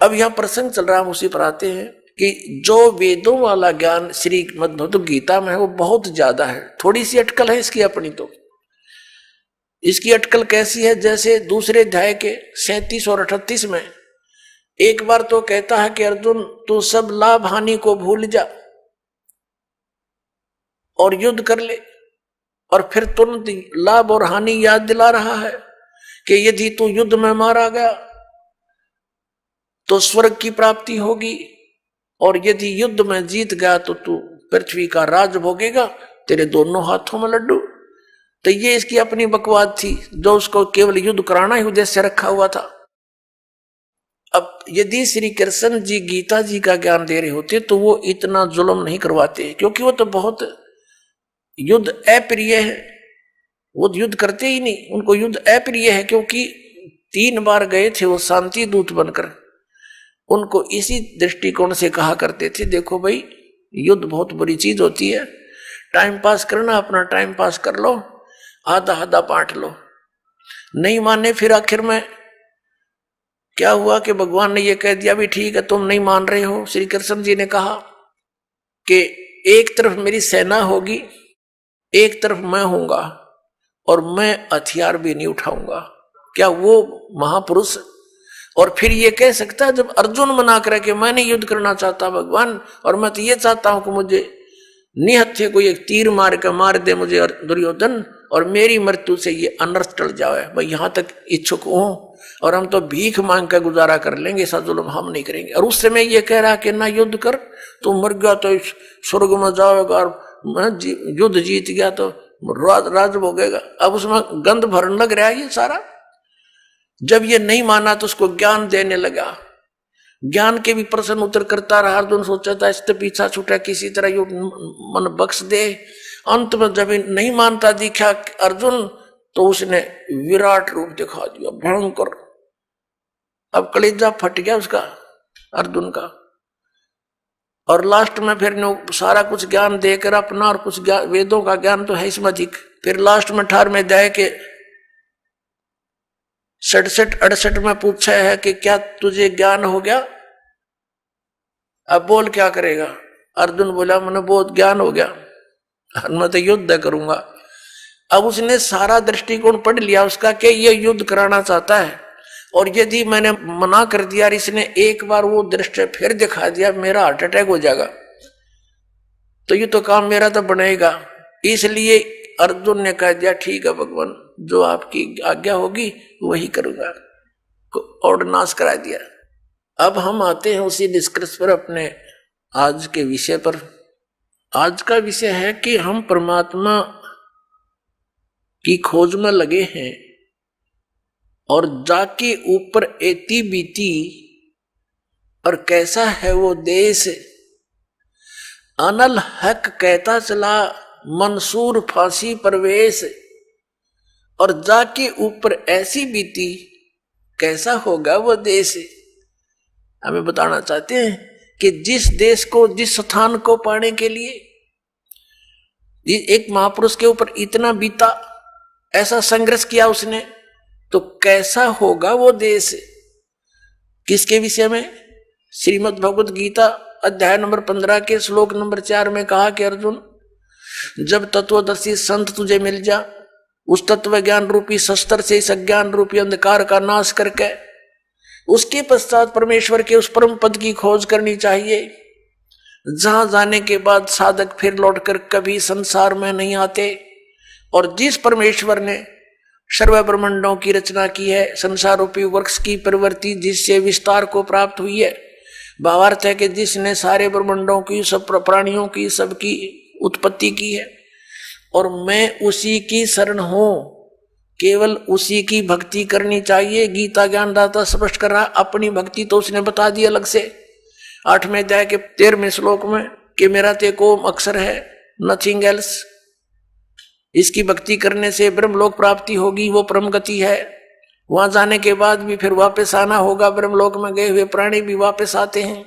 अब यह प्रसंग चल रहा है, हम उसी पर आते हैं कि जो वेदों वाला ज्ञान श्रीमद् भगवद गीता में है वो बहुत ज्यादा है। थोड़ी सी अटकल है इसकी अपनी। तो इसकी अटकल कैसी है, जैसे दूसरे अध्याय के 37 और 38 में एक बार तो कहता है कि अर्जुन तू सब लाभ हानि को भूल जा और युद्ध कर ले, और फिर तुरंत लाभ और हानि याद दिला रहा है कि यदि तू युद्ध में मारा गया तो स्वर्ग की प्राप्ति होगी, और यदि युद्ध में जीत गया तो तू पृथ्वी का राज भोगेगा, तेरे दोनों हाथों में लड्डू। तो ये इसकी अपनी बकवाद थी, जो उसको केवल युद्ध कराना ही उद्देश्य रखा हुआ था। अब यदि श्री कृष्ण जी गीता जी का ज्ञान दे रहे होते तो वो इतना जुल्म नहीं करवाते, क्योंकि वो तो बहुत युद्ध अप्रिय है, वो युद्ध करते ही नहीं, उनको युद्ध अप्रिय है। क्योंकि 3 बार गए थे वो शांति दूत बनकर, उनको इसी दृष्टिकोण से कहा करते थे, देखो भाई युद्ध बहुत बुरी चीज होती है, टाइम पास करना, अपना टाइम पास कर लो, आधा आधा बांट लो। नहीं माने, फिर आखिर में क्या हुआ कि भगवान ने ये कह दिया भी ठीक है तुम नहीं मान रहे हो। श्री कृष्ण जी ने कहा कि एक तरफ मेरी सेना होगी, एक तरफ मैं होऊंगा, और मैं हथियार भी नहीं उठाऊंगा। क्या वो महापुरुष और फिर ये कह सकता है, जब अर्जुन मना करे कि मैं नहीं युद्ध करना चाहता भगवान, और मैं तो ये चाहता हूं कि मुझे निहत्थे को एक तीर मार के मार दे मुझे दुर्योधन, और मेरी मृत्यु से ये अनर्थ टल जाए, मैं यहां तक इच्छुक हूं, और हम तो भीख मांग कर गुजारा कर लेंगे, ऐसा जुल्म हम नहीं करेंगे। और उस समय ये कह रहा कि ना युद्ध कर, तू मर गया तो स्वर्ग में जाएगा, और युद्ध जीत गया तो राज भोगेगा। अब उसमें गंध भरने लग रहा है ये सारा। जब ये नहीं माना तो उसको ज्ञान देने लगा, ज्ञान के भी प्रश्न उत्तर करता रहा। अर्जुन सोचा था इससे पीछा छूटा, किसी तरह ये मन बख्श दे। अंत में जब नहीं मानता दिखा अर्जुन, तो उसने विराट रूप दिखा दिया, भयंकर। अब कलेजा फट गया उसका, अर्जुन का। और लास्ट में फिर सारा कुछ ज्ञान देकर अपना, और कुछ वेदों का ज्ञान तो है इसमें अधिक। फिर लास्ट में 18वें अध्याय के 67-68 में पूछा है कि क्या तुझे ज्ञान हो गया, अब बोल क्या करेगा। अर्जुन बोला मैंने बहुत ज्ञान हो गया, मैं तो युद्ध करूंगा। अब उसने सारा दृष्टिकोण पढ़ लिया उसका कि ये युद्ध कराना चाहता है, और यदि मैंने मना कर दिया और इसने एक बार वो दृष्टि फिर दिखा दिया, मेरा हार्ट अटैक हो जाएगा, तो ये तो काम मेरा तो बनेगा। इसलिए अर्जुन ने कह दिया ठीक है भगवान, जो आपकी आज्ञा होगी वही करूंगा, और नाश करा दिया। अब हम आते हैं उसी निष्कर्ष पर, अपने आज के विषय पर। आज का विषय है कि हम परमात्मा की खोज में लगे हैं और जाके ऊपर एती बीती, और कैसा है वो देश, अनल हक कहता चला मंसूर फांसी परवेश, और जाके ऊपर ऐसी बीती कैसा होगा वो देश। हमें बताना चाहते हैं कि जिस देश को, जिस स्थान को पाने के लिए एक महापुरुष के ऊपर इतना बीता, ऐसा संघर्ष किया उसने, तो कैसा होगा वो देश। किसके विषय में? श्रीमद् भगवद गीता अध्याय नंबर 15 के श्लोक नंबर 4 में कहा कि अर्जुन, जब तत्वदर्शी संत तुझे मिल जा, उस तत्व ज्ञान रूपी शस्त्र से इस अज्ञान रूपी अंधकार का नाश करके उसके पश्चात परमेश्वर के उस परम पद की खोज करनी चाहिए, जहां जाने के बाद साधक फिर लौटकर कभी संसार में नहीं आते। और जिस परमेश्वर ने सर्व ब्रह्मांडों की रचना की है, संसार रूपी वृक्ष की प्रवृत्ति जिससे विस्तार को प्राप्त हुई है, भावार्थ है कि जिसने सारे ब्रह्मांडों की, सब प्राणियों की, सबकी उत्पत्ति की है, और मैं उसी की शरण हूं, केवल उसी की भक्ति करनी चाहिए। गीता ज्ञानदाता स्पष्ट कर रहा, अपनी भक्ति तो उसने बता दी अलग से 8वें अध्याय के 13वें श्लोक में कि मेरा ते ओम अक्षर है, नथिंग एल्स। इसकी भक्ति करने से ब्रह्मलोक प्राप्ति होगी, वो परम गति है। वहां जाने के बाद भी फिर वापस आना होगा, ब्रह्मलोक में गए हुए प्राणी भी वापस आते हैं।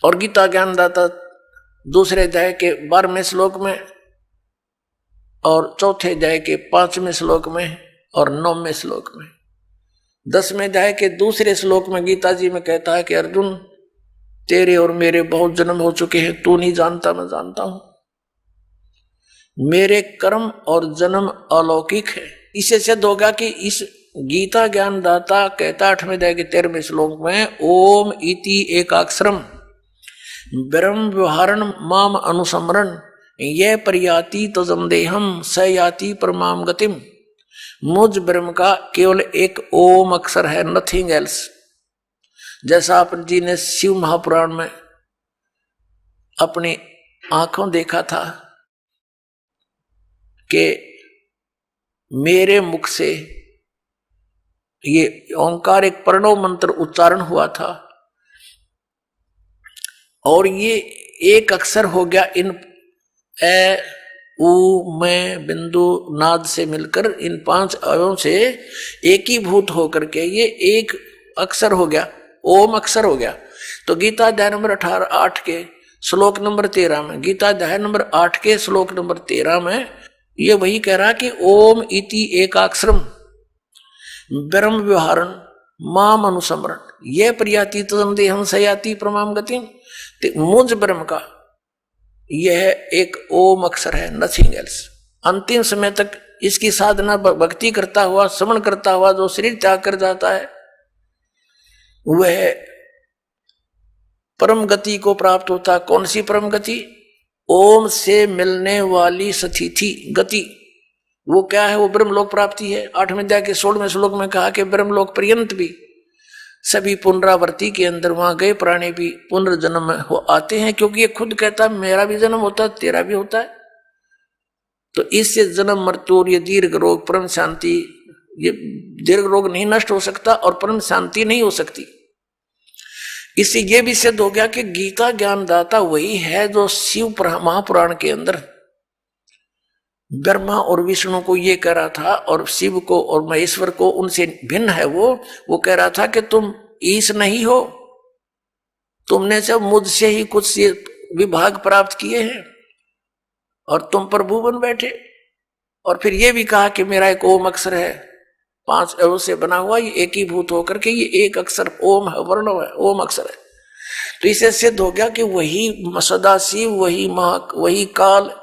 और गीता ज्ञानदाता 2 अध्याय के 12वें श्लोक में और 4 अध्याय के 5वें श्लोक में और 9वें श्लोक में, 10वें अध्याय के 2 श्लोक में गीता जी में कहता है कि अर्जुन, तेरे और मेरे बहुत जन्म हो चुके हैं, तू नहीं जानता, मैं जानता हूं। मेरे कर्म और जन्म अलौकिक है। इससे सिद्ध होगा कि इस गीता ज्ञानदाता कहता 8वें अध्याय के 13वें श्लोक में, ओम इति एकाक्षरम ब्रह्म व्यवहारण माम अनुसमरण ये प्रयाति तजम देहम स याति परमाम गतिम। मुझ ब्रह्म का केवल एक ओम अक्षर है, नथिंग एल्स। जैसा आप जी ने शिव महापुराण में अपनी आंखों देखा था कि मेरे मुख से ये ओंकार एक प्रणव मंत्र उच्चारण हुआ था, और ये एक अक्षर हो गया इन ए उ में बिंदु नाद से मिलकर इन 5 अवयवों से एकीभूत होकर के ये एक अक्षर हो गया, ओम अक्षर हो गया। तो गीता अध्याय नंबर 8 के श्लोक नंबर 13 में, गीता अध्याय नंबर 8 के श्लोक नंबर 13 में ये वही कह रहा कि ओम इति एकाक्षरम ब्रह्म व्यवहारण माम अनुसमरण ये प्रयाति तदम देहम सयाति प्रमाम गतिम। मुझ ब्रह्म का यह एक ओम अक्षर है, नथिंग एल्स। अंतिम समय तक इसकी साधना भक्ति करता हुआ, श्रवण करता हुआ जो शरीर त्याग कर जाता है, वह परम गति को प्राप्त होता। कौन सी परम गति? ओम से मिलने वाली स्थिति गति। वो क्या है? वो ब्रह्मलोक प्राप्ति है। 8वें अध्याय के 16वें श्लोक में कहा कि ब्रह्मलोक पर्यंत भी सभी पुनरावृत्ति के अंदर वहां गए प्राणी भी पुनर्जन्म में हो आते हैं, क्योंकि ये खुद कहता है मेरा भी जन्म होता है, तेरा भी होता है। तो इससे जन्म मृत्यु और ये दीर्घ रोग परम शांति, ये दीर्घ रोग नहीं नष्ट हो सकता और परम शांति नहीं हो सकती। इससे ये भी सिद्ध हो गया कि गीता ज्ञानदाता वही है जो शिव महापुराण के अंदर ब्रह्मा और विष्णु को ये कह रहा था, और शिव को और महेश्वर को उनसे भिन्न है। वो कह रहा था कि तुम ईश नहीं हो, तुमने सब मुझसे ही कुछ विभाग प्राप्त किए हैं और तुम प्रभु बन बैठे। और फिर ये भी कहा कि मेरा एक ओम अक्षर है, 5 अवयव से बना हुआ, ये एकीभूत होकर के ये एक अक्षर ओम है, वर्ण है, ओम अक्षर है। तो इससे सिद्ध हो गया कि वही सदाशिव, वही काल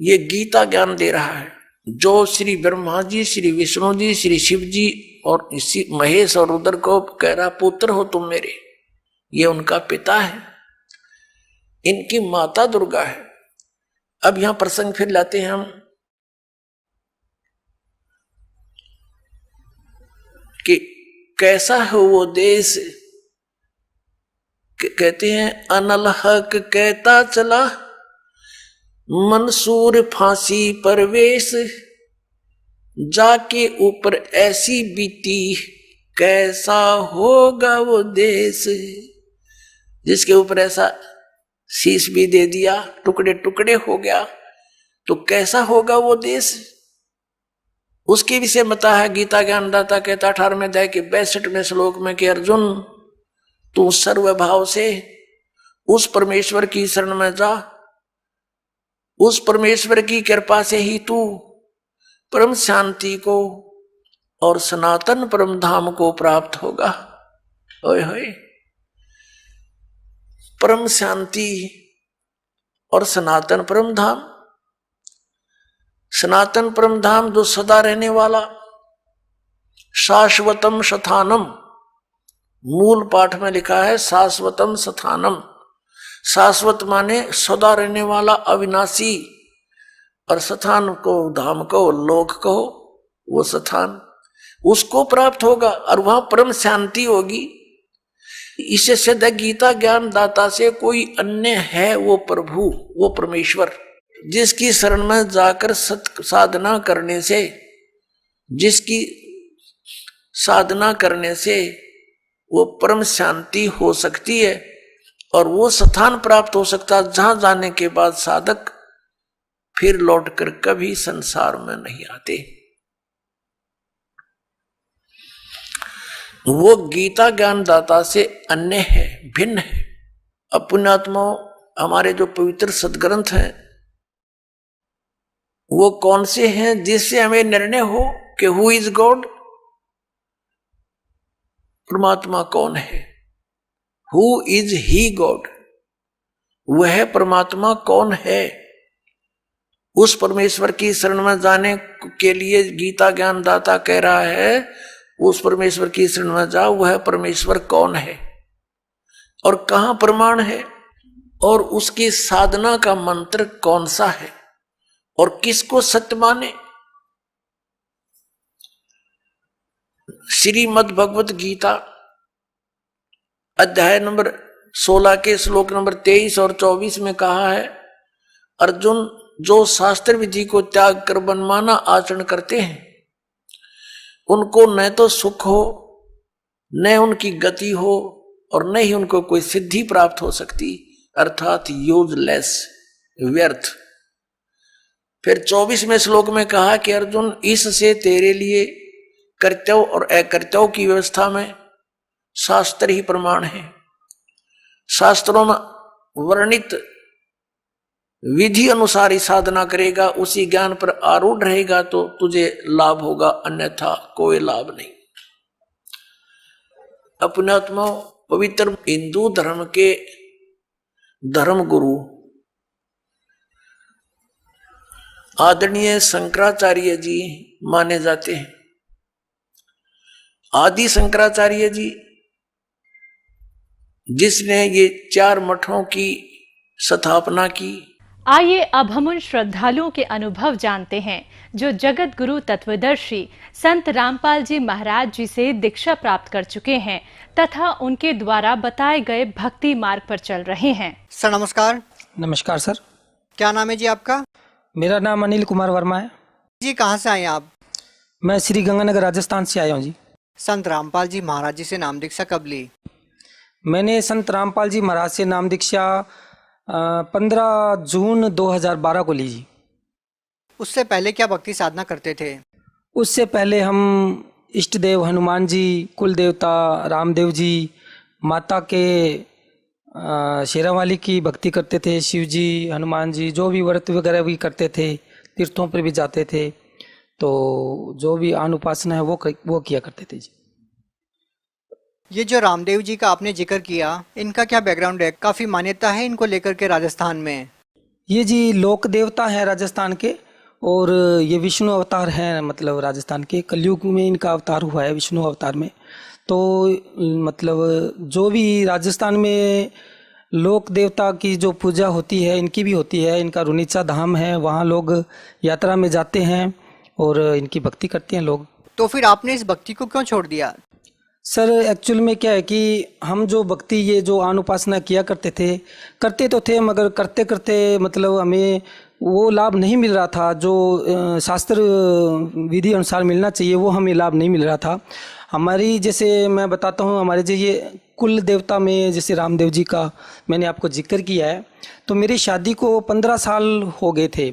ये गीता ज्ञान दे रहा है, जो श्री ब्रह्मा जी, श्री विष्णु जी, श्री शिव जी और महेश और रुद्र को कह रहा पुत्र हो तुम मेरे। ये उनका पिता है, इनकी माता दुर्गा है। अब यहां प्रसंग फिर लाते हैं हम कि कैसा है वो देश। कहते हैं अनल हक कहता चला मंसूर फांसी परवेश, जाके ऊपर ऐसी बीती कैसा होगा वो देश। जिसके ऊपर ऐसा शीश भी दे दिया, टुकड़े टुकड़े हो गया, तो कैसा होगा वो देश। उसके विषय बता है गीता ज्ञानदाता कहता 18वें अध्याय के 62वें श्लोक में कि अर्जुन तू सर्वभाव से उस परमेश्वर की शरण में जा, उस परमेश्वर की कृपा से ही तू परम शांति को और सनातन परम धाम को प्राप्त होगा। ओए होए, परम शांति और सनातन परम धाम। सनातन परम धाम जो सदा रहने वाला, शाश्वतम सथानम, मूल पाठ में लिखा है शाश्वतम सथानम। शाश्वत माने सदा रहने वाला, अविनाशी, और सथान को धाम को लोक को, वो सथान उसको प्राप्त होगा और वहां परम शांति होगी। इससे सिद्ध गीता ज्ञान दाता से कोई अन्य है वो प्रभु, वो परमेश्वर, जिसकी शरण में जाकर सत साधना करने से, जिसकी साधना करने से वो परम शांति हो सकती है और वो स्थान प्राप्त हो सकता है जहां जाने के बाद साधक फिर लौटकर कभी संसार में नहीं आते। वो गीता ज्ञान दाता से अन्य है, भिन्न है। अब पुण्यात्मा, हमारे जो पवित्र सदग्रंथ हैं वो कौन से हैं जिससे हमें निर्णय हो कि हु इज गॉड, परमात्मा कौन है, हु इज ही गॉड, वह परमात्मा कौन है। उस परमेश्वर की शरण में जाने के लिए गीता ज्ञान दाता कह रहा है उस परमेश्वर की शरण में जाओ, वह परमेश्वर कौन है और कहां प्रमाण है और उसकी साधना का मंत्र कौन सा है और किसको सत्य माने। श्रीमद् भगवत गीता अध्याय नंबर 16 के श्लोक नंबर 23 और 24 में कहा है, अर्जुन जो शास्त्र विधि को त्याग कर मनमाना आचरण करते हैं उनको न तो सुख हो, न उनकी गति हो और न ही उनको कोई सिद्धि प्राप्त हो सकती, अर्थात यूजलेस, व्यर्थ। फिर 24वें श्लोक में कहा कि अर्जुन इससे तेरे लिए कर्तव्य और अकर्तव्य की व्यवस्था में शास्त्र ही प्रमाण है। शास्त्रों में वर्णित विधि अनुसार ही साधना करेगा, उसी ज्ञान पर आरूढ़ रहेगा तो तुझे लाभ होगा, अन्यथा कोई लाभ नहीं। अपनात्मा, पवित्र हिंदू धर्म के धर्म गुरु आदरणीय शंकराचार्य जी माने जाते हैं। आदि शंकराचार्य जी जिसने ये 4 मठों की स्थापना की। आइए अब हम उन श्रद्धालुओं के अनुभव जानते हैं जो जगत गुरु तत्वदर्शी संत रामपाल जी महाराज जी से दीक्षा प्राप्त कर चुके हैं तथा उनके द्वारा बताए गए भक्ति मार्ग पर चल रहे हैं। सर नमस्कार। नमस्कार सर। क्या नाम है जी आपका? मेरा नाम अनिल कुमार वर्मा है जी। कहाँ से आए आप? मैं श्री गंगानगर राजस्थान से आया हूँ जी। संत रामपाल जी महाराज जी से नाम दीक्षा कब ली? मैंने संत रामपाल जी महाराज से नाम दीक्षा 15 जून 2012 को ली जी। उससे पहले क्या भक्ति साधना करते थे? उससे पहले हम इष्ट देव हनुमान जी, कुल देवता रामदेव जी, माता के शेरावाली की भक्ति करते थे, शिव जी, हनुमान जी, जो भी व्रत वगैरह भी करते थे, तीर्थों पर भी जाते थे, तो जो भी अनुपासना है वो किया करते थे जी। ये जो रामदेव जी का आपने जिक्र किया, इनका क्या बैकग्राउंड है? काफी मान्यता है इनको लेकर के राजस्थान में। ये जी लोक देवता है राजस्थान के और ये विष्णु अवतार हैं, मतलब राजस्थान के कलयुग में इनका अवतार हुआ है विष्णु अवतार में। तो मतलब जो भी राजस्थान में लोक देवता की जो पूजा होती है इनकी भी होती है। इनका रुनीचा धाम है, वहाँ लोग यात्रा में जाते हैं और इनकी भक्ति करते हैं लोग। तो फिर आपने इस भक्ति को क्यों छोड़ दिया? सर एक्चुअल में क्या है कि हम जो भक्ति ये जो आन उपासना किया करते तो थे, मगर करते करते मतलब हमें वो लाभ नहीं मिल रहा था जो शास्त्र विधि अनुसार मिलना चाहिए, वो हमें लाभ नहीं मिल रहा था। हमारी जैसे मैं बताता हूँ, हमारे जो ये कुल देवता में जैसे रामदेव जी का मैंने आपको जिक्र किया है, तो मेरी शादी को 15 साल हो गए थे।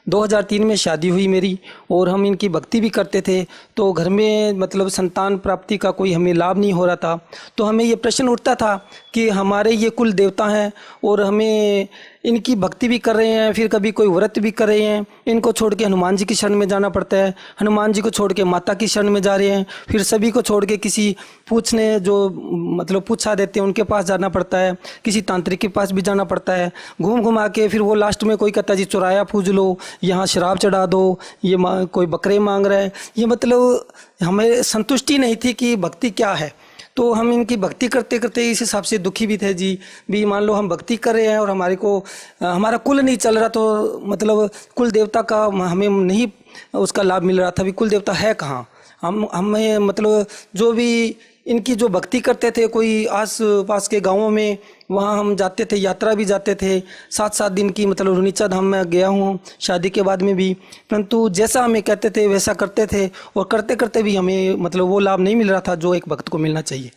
2003 में शादी हुई मेरी, और हम इनकी भक्ति भी करते थे। तो घर में मतलब संतान प्राप्ति का कोई हमें लाभ नहीं हो रहा था। तो हमें ये प्रश्न उठता था कि हमारे ये कुल देवता हैं और हमें इनकी भक्ति भी कर रहे हैं, फिर कभी कोई व्रत भी कर रहे हैं, इनको छोड़ के हनुमान जी की शरण में जाना पड़ता है, हनुमान जी को छोड़ के माता की शरण में जा रहे हैं, फिर सभी को छोड़ के किसी पूछने जो मतलब पूछा देते हैं उनके पास जाना पड़ता है, किसी तांत्रिक के पास भी जाना पड़ता है, घूम घुमा के फिर वो लास्ट में कोई कहता है जी चौराया पूज लो, यहाँ शराब चढ़ा दो, ये कोई बकरे मांग रहा है। ये मतलब हमें संतुष्टि नहीं थी कि भक्ति क्या है। तो हम इनकी भक्ति करते करते इस हिसाब से दुखी भी थे जी। भी मान लो हम भक्ति कर रहे हैं और हमारा कुल नहीं चल रहा, तो मतलब कुल देवता का हमें नहीं उसका लाभ मिल रहा था। भी कुल देवता है कहाँ? हमें मतलब जो भी इनकी जो भक्ति करते थे कोई आस पास के गांवों में, वहाँ हम जाते थे, यात्रा भी जाते थे। 7-7 दिन की मतलब रुनीचा धाम में गया हूँ शादी के बाद में भी, परंतु जैसा हमें कहते थे वैसा करते थे, और करते करते भी हमें मतलब वो लाभ नहीं मिल रहा था जो एक भक्त को मिलना चाहिए।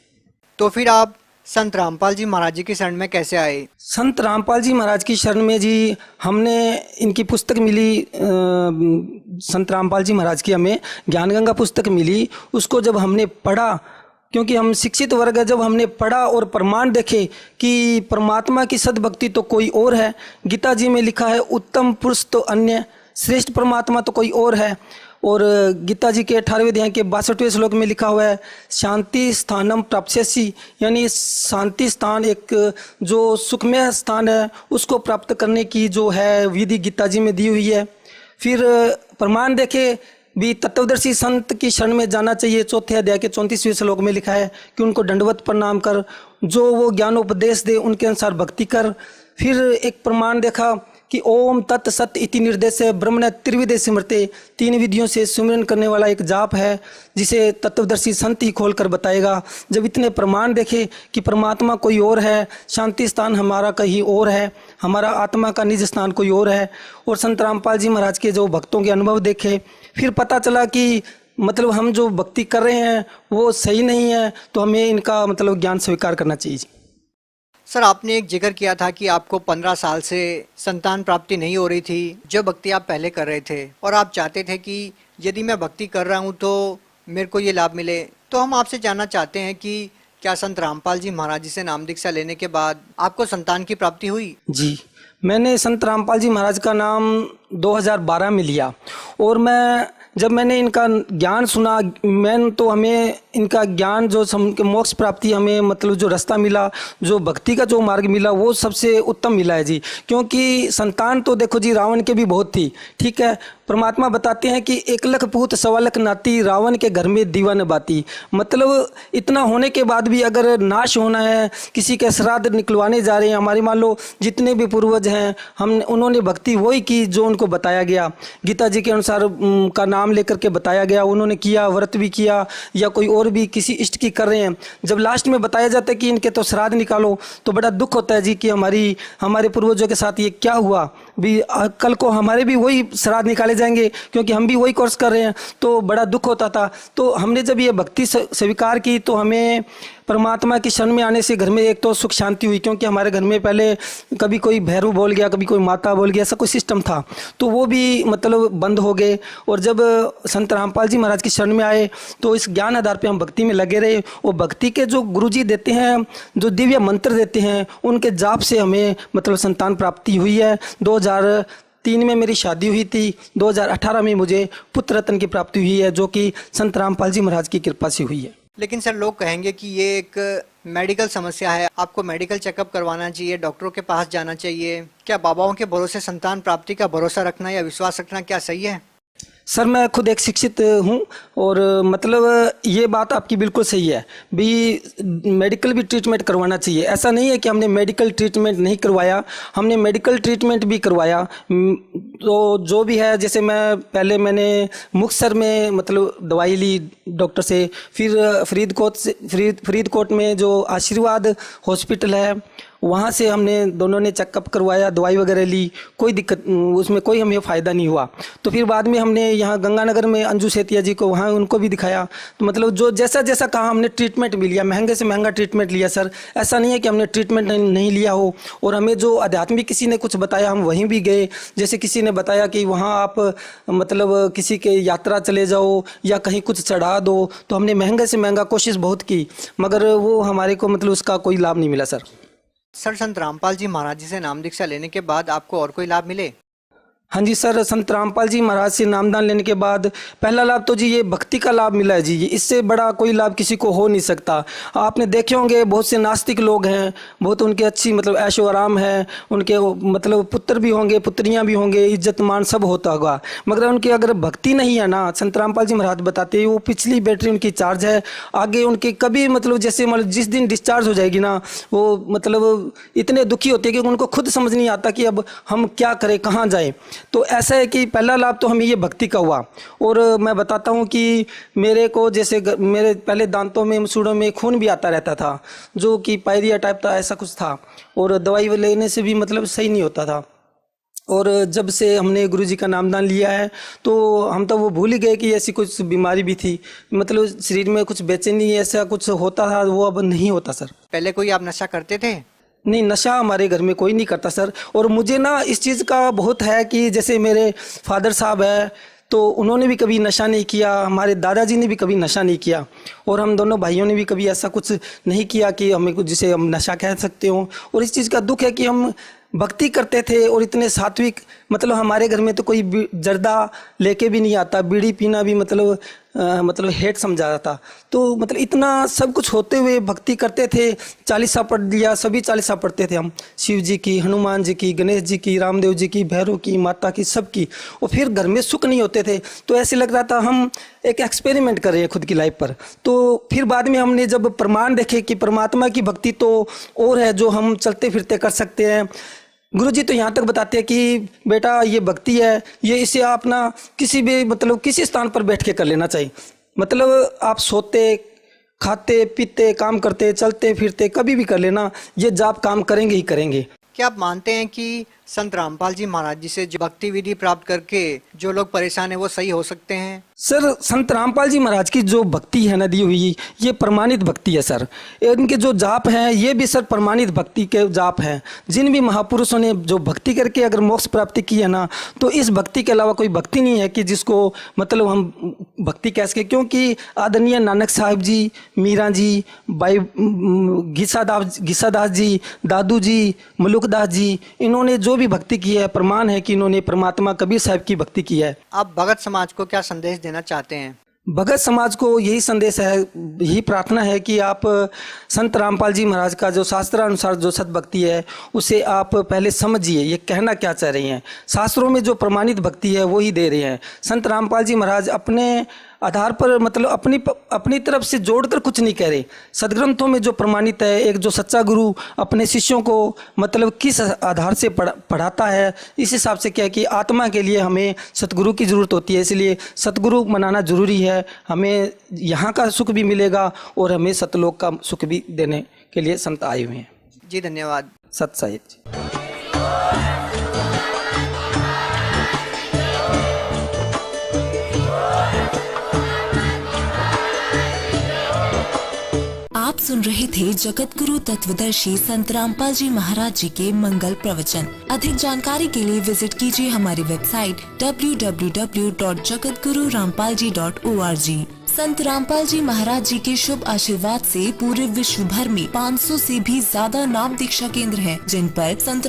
तो फिर आप संत रामपाल जी महाराज जी की शरण में कैसे आए? संत रामपाल जी महाराज की शरण में जी हमने इनकी पुस्तक मिली, संत रामपाल जी महाराज की हमें ज्ञान गंगा पुस्तक मिली। उसको जब हमने पढ़ा, क्योंकि हम शिक्षित वर्ग है, जब हमने पढ़ा और प्रमाण देखे कि परमात्मा की सद्भक्ति तो कोई और है। गीता जी में लिखा है उत्तम पुरुष तो अन्य, श्रेष्ठ परमात्मा तो कोई और है। और गीता जी के 18वें अध्याय के 62वें श्लोक में लिखा हुआ है शांति स्थानम प्राप्स्यसि, यानी शांति स्थान एक जो सुखमय स्थान है उसको प्राप्त करने की जो है विधि गीता जी में दी हुई है। फिर प्रमाण देखे भी तत्वदर्शी संत की शरण में जाना चाहिए। 4थे अध्याय के 34वें श्लोक में लिखा है कि उनको दंडवत प्रणाम कर, जो वो ज्ञानोपदेश दे उनके अनुसार भक्ति कर। फिर एक प्रमाण देखा कि ओम तत् सत इति निर्देश ब्रह्मण त्रिविधे स्मृते, 3 विधियों से सुमिरन करने वाला एक जाप है जिसे तत्वदर्शी संत ही खोल कर बताएगा। जब इतने प्रमाण देखे कि परमात्मा कोई और है, शांति स्थान हमारा कहीं और है, हमारा आत्मा का निज स्थान कोई और है, और संत रामपाल जी महाराज के जो भक्तों के अनुभव देखे, फिर पता चला कि मतलब हम जो भक्ति कर रहे हैं वो सही नहीं है, तो हमें इनका मतलब ज्ञान स्वीकार करना चाहिए। सर, आपने एक जिक्र किया था कि आपको 15 साल से संतान प्राप्ति नहीं हो रही थी, जो भक्ति आप पहले कर रहे थे, और आप चाहते थे कि यदि मैं भक्ति कर रहा हूँ तो मेरे को ये लाभ मिले। तो हम आपसे जानना चाहते हैं कि क्या संत रामपाल जी महाराज जी से नाम दीक्षा लेने के बाद आपको संतान की प्राप्ति हुई? जी, मैंने संत रामपाल जी महाराज का नाम 2012 में लिया, और जब मैंने इनका ज्ञान सुना, हमें इनका ज्ञान जो मोक्ष प्राप्ति हमें मतलब जो रास्ता मिला, जो भक्ति का जो मार्ग मिला, वो सबसे उत्तम मिला है जी। क्योंकि संतान तो देखो जी रावण के भी बहुत थी, ठीक है। परमात्मा बताते हैं कि 1 लाख पूत 1.25 लाख नाती, रावण के घर में दीवान बाती। मतलब इतना होने के बाद भी अगर नाश होना है, किसी के श्राद्ध निकलवाने जा रहे हैं, हमारे मान लो जितने भी पूर्वज हैं उन्होंने भक्ति वही की जो उनको बताया गया, गीता जी के अनुसार का नाम लेकर के बताया गया, उन्होंने किया, व्रत भी किया, या कोई और भी किसी इष्ट की कर रहे हैं। जब लास्ट में बताया जाता है कि इनके तो श्राद्ध निकालो, तो बड़ा दुख होता है जी कि हमारे पूर्वजों के साथ ये क्या हुआ। भी कल को हमारे भी वही श्राद्ध निकाले जाएंगे, क्योंकि हम भी वही कोर्स कर रहे हैं, तो बड़ा दुख होता था। तो हमने जब ये भक्ति स्वीकार की तो हमें परमात्मा की शरण में आने से घर में एक तो सुख शांति हुई, क्योंकि हमारे घर में पहले कभी कोई भैरू बोल गया, कभी कोई माता बोल गया, ऐसा कोई सिस्टम था, तो वो भी मतलब बंद हो गए। और जब संत रामपाल जी महाराज की शरण में आए तो इस ज्ञान आधार पे हम भक्ति में लगे रहे, और भक्ति के जो गुरुजी देते हैं, जो दिव्य मंत्र देते हैं, उनके जाप से हमें मतलब संतान प्राप्ति हुई है। 2003 में मेरी शादी हुई थी, 2018 में मुझे पुत्र रत्न की प्राप्ति हुई है, जो कि संत रामपाल जी महाराज की कृपा से हुई है। लेकिन सर, लोग कहेंगे कि ये एक मेडिकल समस्या है, आपको मेडिकल चेकअप करवाना चाहिए, डॉक्टरों के पास जाना चाहिए। क्या बाबाओं के भरोसे संतान प्राप्ति का भरोसा रखना या विश्वास रखना क्या सही है? सर मैं खुद एक शिक्षित हूँ और मतलब ये बात आपकी बिल्कुल सही है भी, मेडिकल भी ट्रीटमेंट करवाना चाहिए। ऐसा नहीं है कि हमने मेडिकल ट्रीटमेंट नहीं करवाया, हमने मेडिकल ट्रीटमेंट भी करवाया। तो जो भी है, जैसे मैंने मुक्तसर में मतलब दवाई ली डॉक्टर से, फिर फरीदकोट में जो आशीर्वाद हॉस्पिटल है वहाँ से हमने दोनों ने चेकअप करवाया, दवाई वगैरह ली, कोई दिक्कत उसमें कोई हमें फ़ायदा नहीं हुआ। तो फिर बाद में हमने यहाँ गंगानगर में अंजू सेतिया जी को, वहाँ उनको भी दिखाया। तो मतलब जो जैसा जैसा कहा हमने ट्रीटमेंट भी लिया, महंगे से महंगा ट्रीटमेंट लिया सर। ऐसा नहीं है कि हमने ट्रीटमेंट नहीं लिया हो। और हमें जो आध्यात्मिक किसी ने कुछ बताया हम वहीं भी गए। जैसे किसी ने बताया कि वहाँ आप मतलब किसी के यात्रा चले जाओ या कहीं कुछ चढ़ा दो, तो हमने महंगे से महंगा कोशिश बहुत की, मगर वो हमारे को मतलब उसका कोई लाभ नहीं मिला सर। सर संत रामपाल जी महाराज जी से नाम दीक्षा लेने के बाद आपको और कोई लाभ मिले? हाँ जी सर, संत रामपाल जी महाराज से नामदान लेने के बाद पहला लाभ तो जी ये भक्ति का लाभ मिला है जी। इससे बड़ा कोई लाभ किसी को हो नहीं सकता। आपने देखे होंगे बहुत से नास्तिक लोग हैं, बहुत उनके अच्छी मतलब ऐशो आराम है, उनके मतलब पुत्र भी होंगे, पुत्रियां भी होंगे, इज्जत मान सब होता होगा, मगर उनकी अगर भक्ति नहीं है ना, संत रामपाल जी महाराज बताते हैं वो पिछली बैटरी उनकी चार्ज है, आगे उनके कभी मतलब जैसे मतलब जिस दिन डिस्चार्ज हो जाएगी ना, वो मतलब इतने दुखी होते हैं कि उनको खुद समझ नहीं आता कि अब हम क्या करें, कहाँ जाएं। तो ऐसा है कि पहला लाभ तो हमें ये भक्ति का हुआ। और मैं बताता हूँ कि मेरे को जैसे मेरे पहले दांतों में सूढ़ों में खून भी आता रहता था, जो कि पायरिया टाइप था, ऐसा कुछ था, और दवाई लेने से भी मतलब सही नहीं होता था। और जब से हमने गुरुजी का नामदान लिया है तो हम तो वो भूल ही गए कि ऐसी कुछ बीमारी भी थी, मतलब शरीर में कुछ बेचैनी ऐसा कुछ होता था, वो अब नहीं होता सर। पहले कोई आप नशा करते थे? नहीं, नशा हमारे घर में कोई नहीं करता सर। और मुझे ना इस चीज़ का बहुत है कि जैसे मेरे फादर साहब है तो उन्होंने भी कभी नशा नहीं किया, हमारे दादाजी ने भी कभी नशा नहीं किया, और हम दोनों भाइयों ने भी कभी ऐसा कुछ नहीं किया कि हमें कुछ जिसे हम नशा कह सकते हो। और इस चीज़ का दुख है कि हम भक्ति करते थे और इतने सात्विक, मतलब हमारे घर में तो कोई जर्दा लेके भी नहीं आता, बीड़ी पीना भी मतलब हेट समझा जाता। तो मतलब इतना सब कुछ होते हुए भक्ति करते थे। 40 पढ़ लिया, सभी 40 पढ़ते थे हम, शिव जी की, हनुमान जी की, गणेश जी की, रामदेव जी की, भैरव की, माता की, सबकी। और फिर घर में सुख नहीं होते थे, तो ऐसे लग रहा था हम एक एक्सपेरिमेंट कर रहे हैं खुद की लाइफ पर। तो फिर बाद में हमने जब प्रमाण देखे कि परमात्मा की भक्ति तो और है जो हम चलते फिरते कर सकते हैं। गुरुजी तो यहाँ तक बताते हैं कि बेटा ये भक्ति है, ये इसे आप ना किसी भी मतलब किसी स्थान पर बैठ के कर लेना चाहिए। मतलब आप सोते, खाते, पीते, काम करते, चलते फिरते कभी भी कर लेना, ये जाप काम करेंगे ही करेंगे। क्या आप मानते हैं कि संत रामपाल जी महाराज जी से जो भक्ति विधि प्राप्त करके जो लोग परेशान है वो सही हो सकते हैं? सर संत रामपाल जी महाराज की जो भक्ति है ना दी हुई, ये प्रमाणित भक्ति है सर। इनके जो जाप हैं ये भी सर प्रमाणित भक्ति के जाप हैं। जिन भी महापुरुषों ने जो भक्ति करके अगर मोक्ष प्राप्ति की है ना, तो इस भक्ति के अलावा कोई भक्ति नहीं है कि जिसको मतलब हम भक्ति कह सके। क्योंकि आदरणीय नानक साहिब जी, मीरा जी, भाई घिसादास जी, दादू जी, मलुकदास जी, इन्होंने जो भी भक्ति की है प्रमाण है कि इन्होंने परमात्मा कबीर साहब की भक्ति की है। आप भगत समाज को क्या संदेश देना चाहते हैं? भगत समाज को यही संदेश है, यही प्रार्थना है कि आप संत रामपाल जी महाराज का जो शास्त्रानुसार जो सद्भक्ति है उसे आप पहले समझिए, ये कहना क्या चाह रही हैं। शास्त्रों में जो प्रमाणित भक्ति है वो ही दे रहे हैं। संत रामपाल जी महाराज अपने आधार पर मतलब अपनी तरफ से जोड़कर कुछ नहीं कह रहे। सदग्रंथों में जो प्रमाणित है, एक जो सच्चा गुरु अपने शिष्यों को मतलब किस आधार से पढ़ाता है, इस हिसाब से क्या है कि आत्मा के लिए हमें सतगुरु की ज़रूरत होती है। इसलिए सतगुरु मनाना ज़रूरी है। हमें यहाँ का सुख भी मिलेगा और हमें सतलोक का सुख भी देने के लिए संत आए हुए हैं। जी धन्यवाद। सत साहिब जी। आप सुन रहे थे जगत गुरु तत्वदर्शी संत रामपाल जी महाराज जी के मंगल प्रवचन। अधिक जानकारी के लिए विजिट कीजिए हमारी वेबसाइट www.jagatgururampalji.org। संत रामपाल जी महाराज जी के शुभ आशीर्वाद से पूरे विश्व भर में 500 से भी ज्यादा नाम दीक्षा केंद्र हैं, जिन पर संत